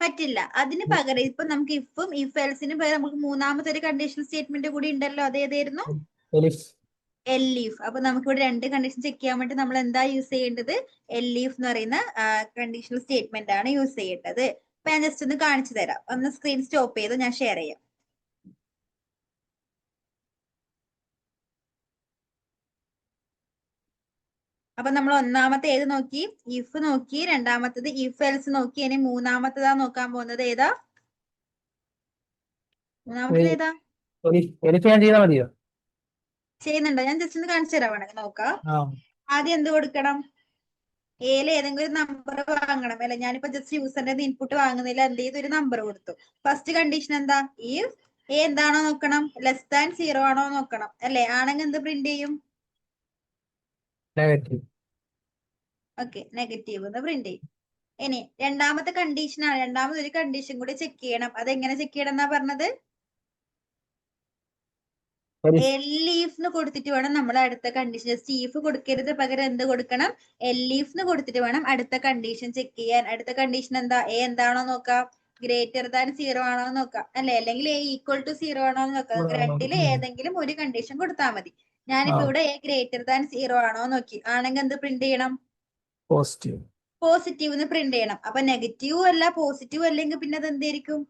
പറ്റില്ല. അതിന് പകരം ഇപ്പൊ നമുക്ക് ഇഫും ഇഫ് എൽസിനും പകരം നമുക്ക് മൂന്നാമത്തെ ഒരു കണ്ടീഷണൽ സ്റ്റേറ്റ്മെന്റ് കൂടി ഉണ്ടല്ലോ, അതേതായിരുന്നു? എലിഫ്. എൽലീഫ്. അപ്പൊ നമുക്ക് ഇവിടെ 2 കണ്ടീഷൻ ചെക്ക് ചെയ്യാൻ വേണ്ടി നമ്മൾ എന്താ യൂസ് ചെയ്യേണ്ടത്? എൽലീഫ് എന്ന് പറയുന്ന കണ്ടീഷണൽ സ്റ്റേറ്റ്മെന്റ് ആണ് യൂസ് ചെയ്യേണ്ടത്. അപ്പൊ ഞാൻ ജസ്റ്റ് ഒന്ന് കാണിച്ചു തരാം. ഒന്ന് സ്ക്രീൻ സ്റ്റോപ്പ് ചെയ്ത് ഞാൻ ഷെയർ ചെയ്യാം. അപ്പൊ നമ്മൾ ഒന്നാമത്തെ ഏത് നോക്കി? ഇഫ് നോക്കി. രണ്ടാമത്തത് ഇഫ് എൽസ് നോക്കി. ഇനി മൂന്നാമത്തതാ നോക്കാൻ പോകുന്നത്. ഏതാ മൂന്നാമത്തത്? ഏതാ എലിഫ് ഞാൻ ചെയ്താൽ മതിയോ? ചെയ്യുന്നുണ്ടോ? ഞാൻ ജസ്റ്റ് ഒന്ന് കാണിച്ചു തരാം, വേണമെങ്കിൽ നോക്കാം. ആ. ആദ്യം എന്ത് കൊടുക്കണം? എയിൽ ഏതെങ്കിലും നമ്പർ വാങ്ങണം അല്ലെ? ഞാനിപ്പോ ജസ്റ്റ് യൂസറിന്റെ ഇൻപുട്ട് വാങ്ങുന്നില്ല, എന്ത് ചെയ്തു? ഒരു നമ്പർ കൊടുത്തു. ഫസ്റ്റ് കണ്ടീഷൻ എന്താ? ഇഫ് എ എന്താണോ നോക്കണം? ലെസ് ദാൻ സീറോ ആണോ നോക്കണം അല്ലെ? ആണെങ്കിൽ എന്ത് പ്രിന്റ് ചെയ്യും? നെഗറ്റീവ്. ഓക്കെ, നെഗറ്റീവ് എന്ന് പ്രിന്റ് ചെയ്യും. ഇനി രണ്ടാമത്തെ കണ്ടീഷൻ ആണ്. രണ്ടാമത് ഒരു കണ്ടീഷൻ കൂടി ചെക്ക് ചെയ്യണം. അതെങ്ങനെ ചെക്ക് ചെയ്യണം എന്നാ പറഞ്ഞത്? എൽലീഫ് കൊടുത്തിട്ട് വേണം നമ്മൾ അടുത്ത കണ്ടീഷൻ. ജസ്റ്റ് ഈഫ് കൊടുക്കരുത്, പകരം എന്ത് കൊടുക്കണം? എൽലീഫ് കൊടുത്തിട്ട് വേണം അടുത്ത കണ്ടീഷൻ ചെക്ക് ചെയ്യാൻ. അടുത്ത കണ്ടീഷൻ എന്താ? എ എന്താണോ നോക്കാം? ഗ്രേറ്റർ ദാൻ സീറോ ആണോ നോക്കാം അല്ലെ? അല്ലെങ്കിൽ എ ഈക്വൽ ടു സീറോ ആണോ നോക്കാം. രണ്ടില് ഏതെങ്കിലും ഒരു കണ്ടീഷൻ കൊടുത്താൽ മതി. ഞാനിപ്പോ ഇവിടെ എ ഗ്രേറ്റർ ദാൻ സീറോ ആണോ നോക്കി. ആണെങ്കിൽ എന്ത് പ്രിന്റ് ചെയ്യണം? പോസിറ്റീവ്. പോസിറ്റീവ് എന്ന് പ്രിന്റ് ചെയ്യണം. അപ്പൊ നെഗറ്റീവും അല്ല പോസിറ്റീവ് അല്ലെങ്കിൽ പിന്നെ അത് എന്തായിരിക്കും?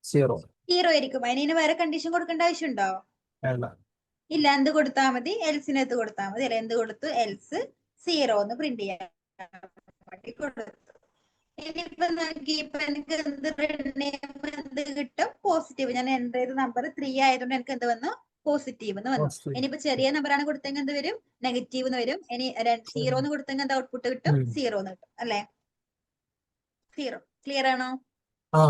സീറോ. സീറോ ആയിരിക്കും. അതിന് വേറെ കണ്ടീഷൻ കൊടുക്കേണ്ട ആവശ്യമുണ്ടോ? വേണ്ട. ഇല്ല. എന്ത് കൊടുത്താൽ മതി? എൽസിനകത്ത് കൊടുത്താൽ മതി അല്ലെ? എന്ത് കൊടുത്തു? എൽസ് സീറോ എന്ന് പ്രിന്റ് ചെയ്യാൻ വേണ്ടി കൊടുത്തു. ഇനിയിപ്പോ നോക്കി, ഇപ്പൊ എനിക്ക് എന്ത് കിട്ടും? പോസിറ്റീവ്. ഞാൻ എൻ്റർ ചെയ്ത നമ്പർ 3 ആയതുകൊണ്ട് എനിക്ക് എന്ത് വന്നു? പോസിറ്റീവ് എന്ന് വന്നു. പോസിറ്റീവ്. ഇനിയിപ്പോ ചെറിയ നമ്പറാണ് കൊടുത്തെങ്കിൽ എന്ത് വരും? നെഗറ്റീവ് എന്ന് വരും. ഇനി സീറോ എന്ന് കൊടുത്തെങ്കിൽ എന്താ ഔട്ട്പുട്ട് കിട്ടും? സീറോ എന്ന് കിട്ടും അല്ലെ? സീറോ. ക്ലിയർ ആണോ? ആ.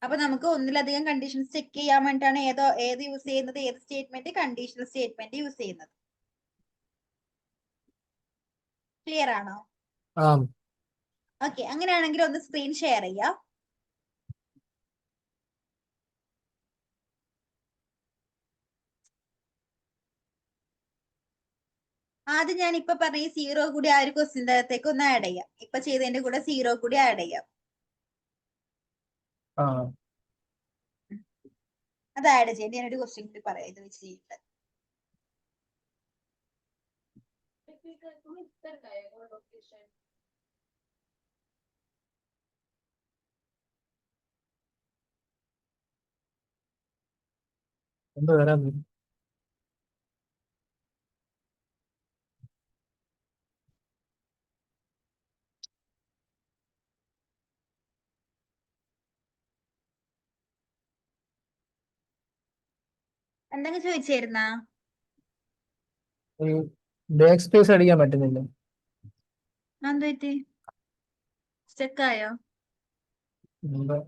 അപ്പൊ നമുക്ക് ഒന്നിലധികം കണ്ടീഷൻസ് ചെക്ക് ചെയ്യാൻ വേണ്ടിയിട്ടാണ് ഏത് യൂസ് ചെയ്യുന്നത്? ഏത് സ്റ്റേറ്റ്മെന്റ്? കണ്ടീഷണൽ സ്റ്റേറ്റ്മെന്റ് യൂസ് ചെയ്യുന്നത്. ക്ലിയർ ആണോ? ആ. ഓക്കെ, അങ്ങനെയാണെങ്കിൽ ഒന്ന് സ്ക്രീൻ ഷെയർ ചെയ്യാം. ആദ്യം ഞാൻ ഇപ്പൊ പറഞ്ഞ ഈ സീറോ കൂടി ആ ഒരു ക്വസ്റ്റിന്റെ അകത്തേക്ക് ഒന്ന് ആഡ് ചെയ്യാം. ഇപ്പൊ ചെയ്തതിന്റെ കൂടെ സീറോ കൂടി ആഡ് ചെയ്യാം. ആ. അത് ആഡ് ചെയ്യാൻ ഞാനൊരു ക്വസ്റ്റ്യൻ കൂടി പറയാം ഇത് വെച്ച് ചെയ്തിട്ട്. എന്ത് വരാൻ? എന്തെങ്കിലും ചോദിച്ചായിരുന്നാ? ബാക്ക് സ്പേസ് അടിക്കാൻ പറ്റുന്നില്ല. എന്ത് പറ്റി? സ്റ്റക്കായോ? എന്താ?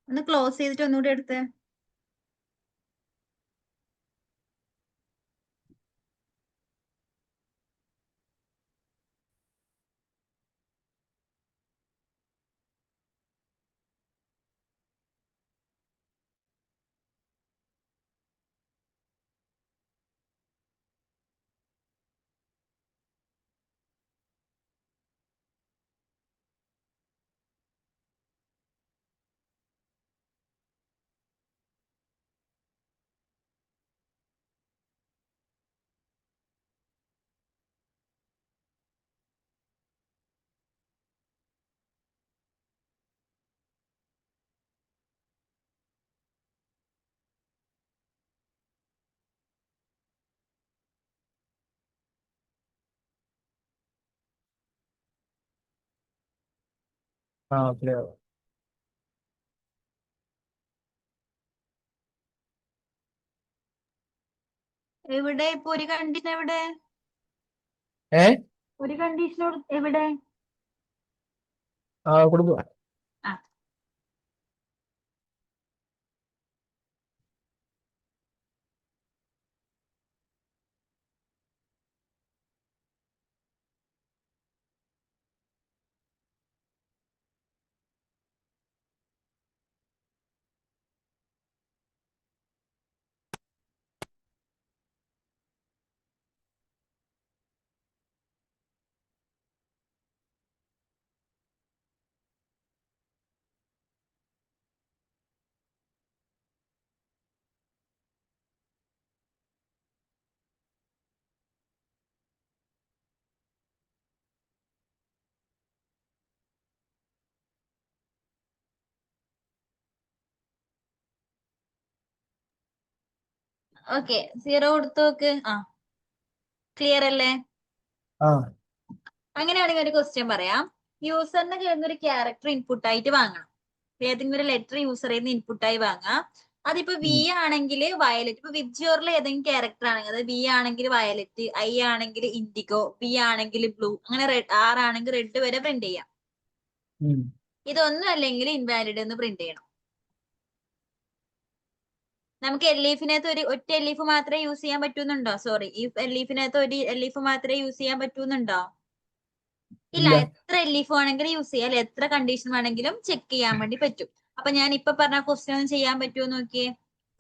ഒന്ന് ക്ലോസ് ചെയ്തിട്ട് ഒന്നുകൂടി എടുത്ത്. ആ ക്ലിയർ. എവിടെ ഇപ്പൊ ഒരു കണ്ടീഷൻ എവിടെ? ഏ ഒരു കണ്ടീഷനോട് എവിടെ? ആ കൊടുക്കുക. ആ ഓക്കെ, സീറോ കൊടുത്തു നോക്ക്. ആ ക്ലിയർ അല്ലേ? ആ അങ്ങനെയാണെങ്കിൽ ഒരു ക്വസ്റ്റ്യൻ പറയാം. യൂസറിന് കേൾക്കുന്ന ഒരു ക്യാരക്ടർ ഇൻപുട്ട് ആയിട്ട് വാങ്ങണം. ഏതെങ്കിലും ഒരു ലെറ്റർ യൂസറിൽ നിന്ന് ഇൻപുട്ടായി വാങ്ങാം. അതിപ്പോ വി ഉം, ആണെങ്കിൽ വയലറ്റ്, ഇപ്പൊ വിബ്ജിയോറിൽ ഏതെങ്കിലും ക്യാരക്ടർ ആണെങ്കിൽ അത് വി ആണെങ്കിൽ വയലറ്റ്, ഐ ആണെങ്കിൽ ഇൻഡിഗോ, പി ആണെങ്കിൽ ബ്ലൂ, അങ്ങനെ റെഡ്, ആർ ആണെങ്കിൽ റെഡ് വരെ പ്രിന്റ് ചെയ്യാം. ഉം. ഇതൊന്നും അല്ലെങ്കിൽ ഇൻവാലിഡ് എന്ന് പ്രിന്റ് ചെയ്യണം. നമുക്ക് എല്ലീഫിനകത്ത് ഒരു ഒറ്റ എല്ലീഫ് മാത്രമേ യൂസ് ചെയ്യാൻ പറ്റുന്നുണ്ടോ? സോറി, ഈ എല്ലീഫിനകത്ത് ഒരു എല്ലീഫ് മാത്രമേ യൂസ് ചെയ്യാൻ പറ്റുന്നുണ്ടോ? ഇല്ല, ഇല്ല. എത്ര എല്ലീഫ് വേണമെങ്കിലും യൂസ് ചെയ്യാം, അല്ലെ എത്ര കണ്ടീഷൻ വേണമെങ്കിലും ചെക്ക് ചെയ്യാൻ വേണ്ടി പറ്റും. അപ്പൊ ഞാൻ ഇപ്പൊ പറഞ്ഞ ക്വസ്റ്റ്യൻ ഒന്ന് ചെയ്യാൻ പറ്റുമോ നോക്കിയേ.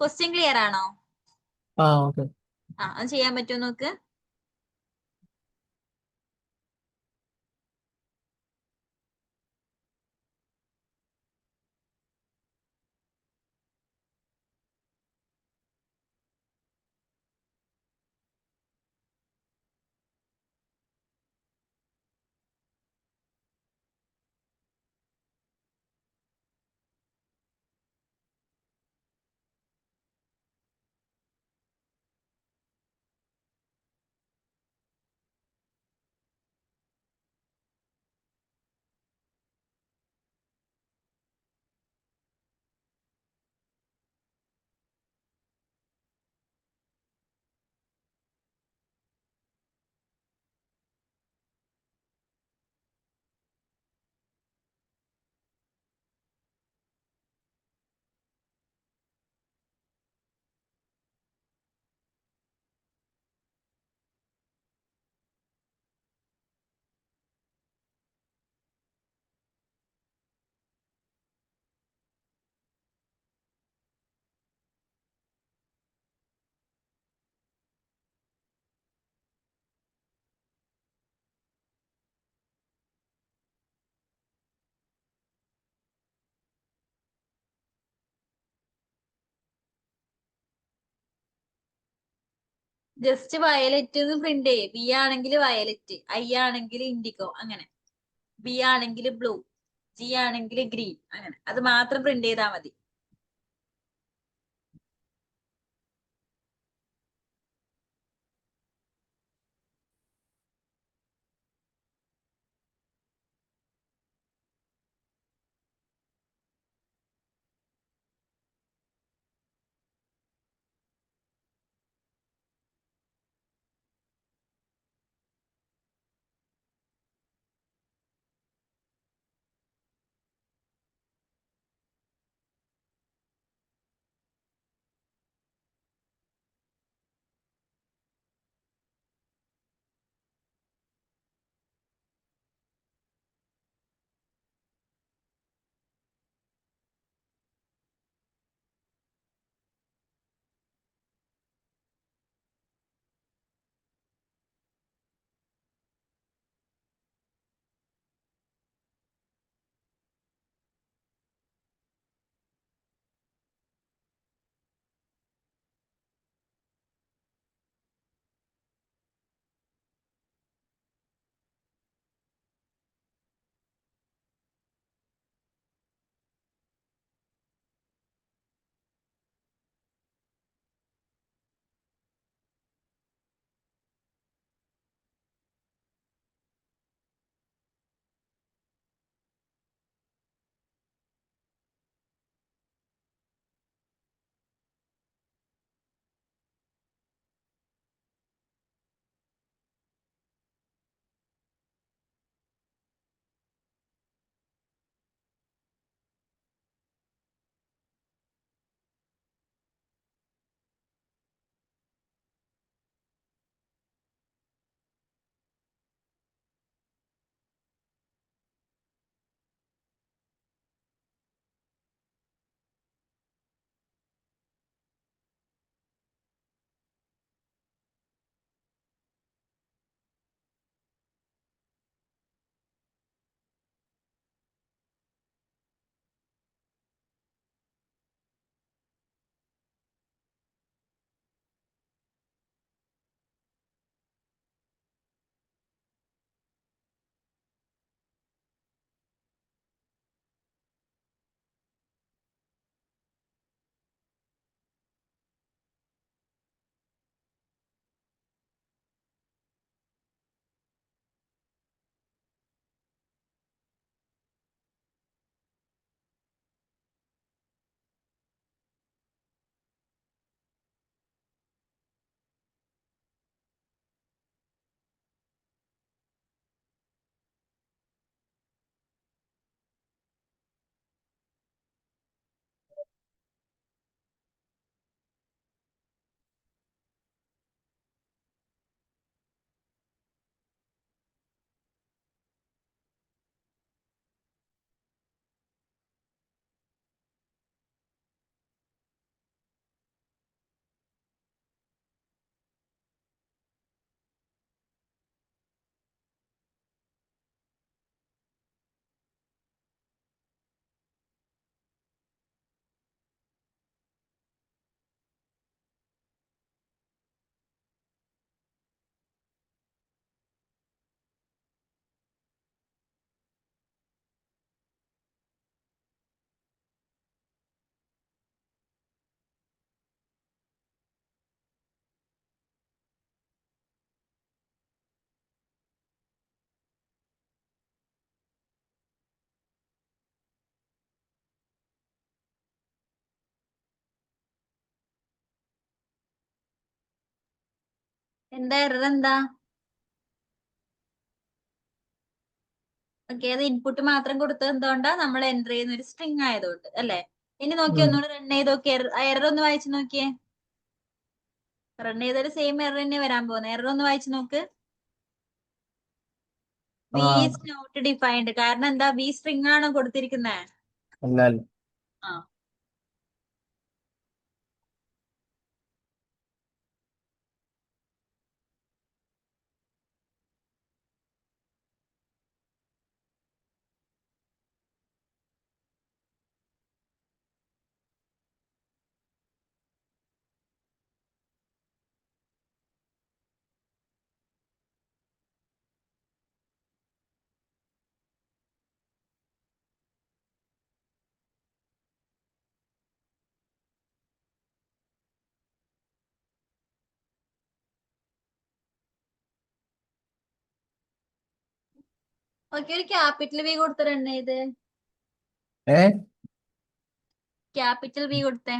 ക്വസ്റ്റ്യൻ ക്ലിയർ ആണോ? ആ ഓക്കെ. ആ, അത് ചെയ്യാൻ പറ്റുമോ നോക്ക്. ജസ്റ്റ് വയലറ്റ് എന്ന് പ്രിന്റ് ചെയ്യേ. ബി ആണെങ്കിൽ വയലറ്റ്, ഐ ആണെങ്കിൽ ഇൻഡിഗോ, അങ്ങനെ. ബി ആണെങ്കിൽ ബ്ലൂ, ജി ആണെങ്കിൽ ഗ്രീൻ, അങ്ങനെ അത് മാത്രം പ്രിന്റ് ചെയ്താൽ മതി. എന്താ എറർ എന്താ? ഓക്കെ, അത് ഇൻപുട്ട് മാത്രം കൊടുത്തത് എന്തുകൊണ്ടാ? നമ്മൾ എൻ്റർ ചെയ്യുന്ന ഒരു സ്ട്രിങ് ആയതുകൊണ്ട് അല്ലേ? ഇനി നോക്കി ഒന്നുകൂടെ റൺ ചെയ്ത് നോക്കി, എറർ ഒന്ന് വായിച്ചു നോക്കിയേ. റൺ ചെയ്തൊരു സെയിം എറർ തന്നെ വരാൻ പോകുന്നത്. എറർ ഒന്ന് വായിച്ചു നോക്ക്. V is not defined. കാരണം എന്താ? വി സ്ട്രിങ് ആണോ കൊടുത്തിരിക്കുന്നത്? അല്ല. ആ, ഓക്കെ, ഒരു ക്യാപിറ്റൽ വി കൊടുത്ത് റൺ ചെയ്ത്. ക്യാപിറ്റൽ വി കൊടുത്തേ.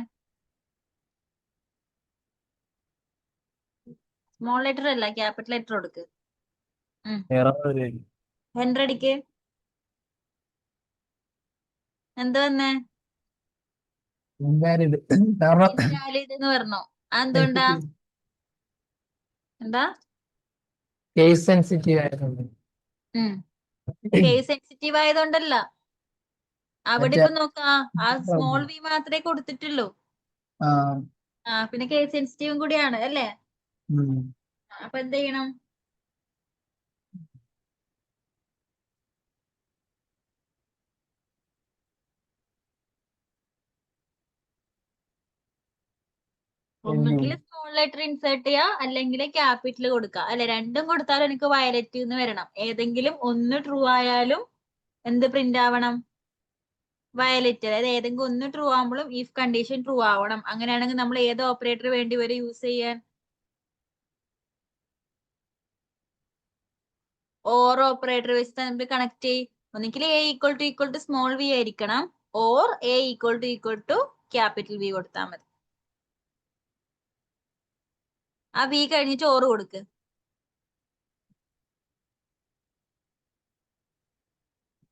സ്മോൾ ലെറ്റർ അല്ല, ക്യാപിറ്റൽ ലെറ്റർ കൊടുക്ക്. എൻ്റർ അടിക്ക്. എന്ത് വന്നേ? ഇൻവാലിഡ്. ഇൻവാലിഡ് എന്ന് പറഞ്ഞോ? അതെന്തുകൊണ്ടാ? എന്താ? കേസ് സെൻസിറ്റീവ് ആയതുകൊണ്ട്. കേസ് സെൻസിറ്റീവ് ആയതുകൊണ്ടല്ല. അവിടെ ഇപ്പൊ നോക്കാ, ആ സ്മോൾ വി മാത്രമേ കൊടുത്തിട്ടുള്ളൂ. പിന്നെ കേസ് സെൻസിറ്റീവും കൂടിയാണ് അല്ലേ? അപ്പൊ എന്ത് ചെയ്യണം? ഒന്നുകിൽ സ്മോൾ ലെറ്റർ ഇൻസേർട്ട് ചെയ്യാ, അല്ലെങ്കിൽ ക്യാപിറ്റൽ കൊടുക്കുക അല്ലെ? രണ്ടും കൊടുത്താലും എനിക്ക് വയലറ്റ് എന്ന് വരണം. ഏതെങ്കിലും ഒന്ന് ട്രൂ ആയാലും എന്ത് പ്രിന്റ് ആവണം? വയലറ്റ്. അതായത് ഏതെങ്കിലും ഒന്ന് ട്രൂ ആവുമ്പോഴും ഇഫ് കണ്ടീഷൻ ട്രൂ ആവണം. അങ്ങനെയാണെങ്കിൽ നമ്മൾ ഏത് ഓപ്പറേറ്റർ വേണ്ടി വരും യൂസ് ചെയ്യാൻ? ഓർ ഓപ്പറേറ്റർ വെച്ച് നമ്മൾ കണക്ട് ചെയ്യും. ഒന്നെങ്കിൽ A equal to small V ആയിരിക്കണം, or A equal to capital V കൊടുത്താൽ മതി. ആ വി കഴിഞ്ഞിട്ട് ഓർ കൊടുക്ക്.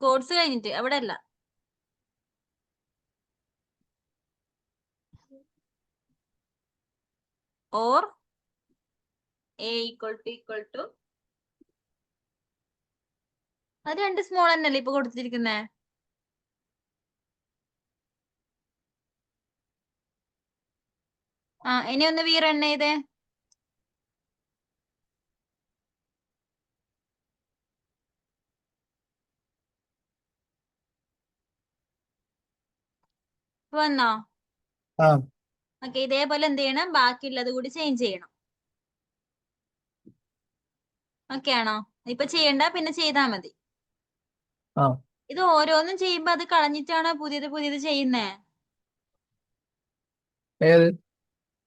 കോഡ്സ് കഴിഞ്ഞിട്ട്, അവിടെ അല്ല. ഓർ എ ഈക്വൽ ടു അത് രണ്ട് സ്മോൾ തന്നെയല്ലേ ഇപ്പൊ കൊടുത്തിരിക്കുന്നേ? ഇനി ഒന്ന് വി റൺ ചെയ്തേ. വന്നോ? ഓക്കെ, ഇതേപോലെ എന്ത് ചെയ്യണം? ബാക്കിയുള്ളത് കൂടി ചേഞ്ച് ചെയ്യണം. ഓക്കെ ആണോ? ഇപ്പൊ ചെയ്യണ്ട, പിന്നെ ചെയ്താ മതി. ഇത് ഓരോന്നും ചെയ്യുമ്പോ അത് കളഞ്ഞിട്ടാണോ പുതിയത് ചെയ്യുന്നേ?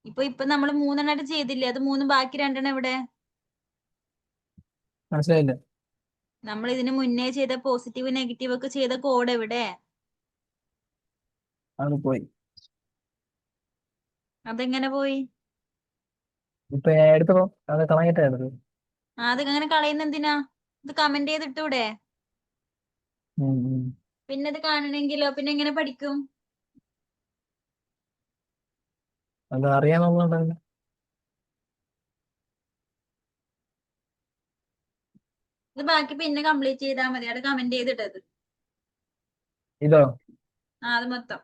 ഇപ്പൊ നമ്മൾ 3 ചെയ്തില്ലേ? അത് 3 ബാക്കി 2 എവിടെ? മനസ്സിലായില്ല. നമ്മൾ ഇതിന് മുന്നേ ചെയ്ത പോസിറ്റീവ് നെഗറ്റീവ് ഒക്കെ ചെയ്ത കോഡ് എവിടെ? അത് പോയി. അതെങ്ങനെ പോയി? ഇപ്പൊ ഞാൻ എടുത്തപ്പോ അത് കളഞ്ഞിട്ടായിരുന്നു. അത് അങ്ങനെ കളയുന്ന എന്തിനാ? ഇത് കമന്റ് ചെയ്തിട്ടൂടെ? പിന്നെ ഇത് കാണണമെങ്കിലോ? പിന്നെ എങ്ങനെ പഠിക്കും? അത് അറിയാമെന്നുള്ളതാണ്. ഇത് ബാക്കി പിന്നെ കംപ്ലീറ്റ് ചെയ്താൽ മതി. അവിടെ കമന്റ് ചെയ്തിട്ടത്. ഇതോ? അത് മൊത്തം.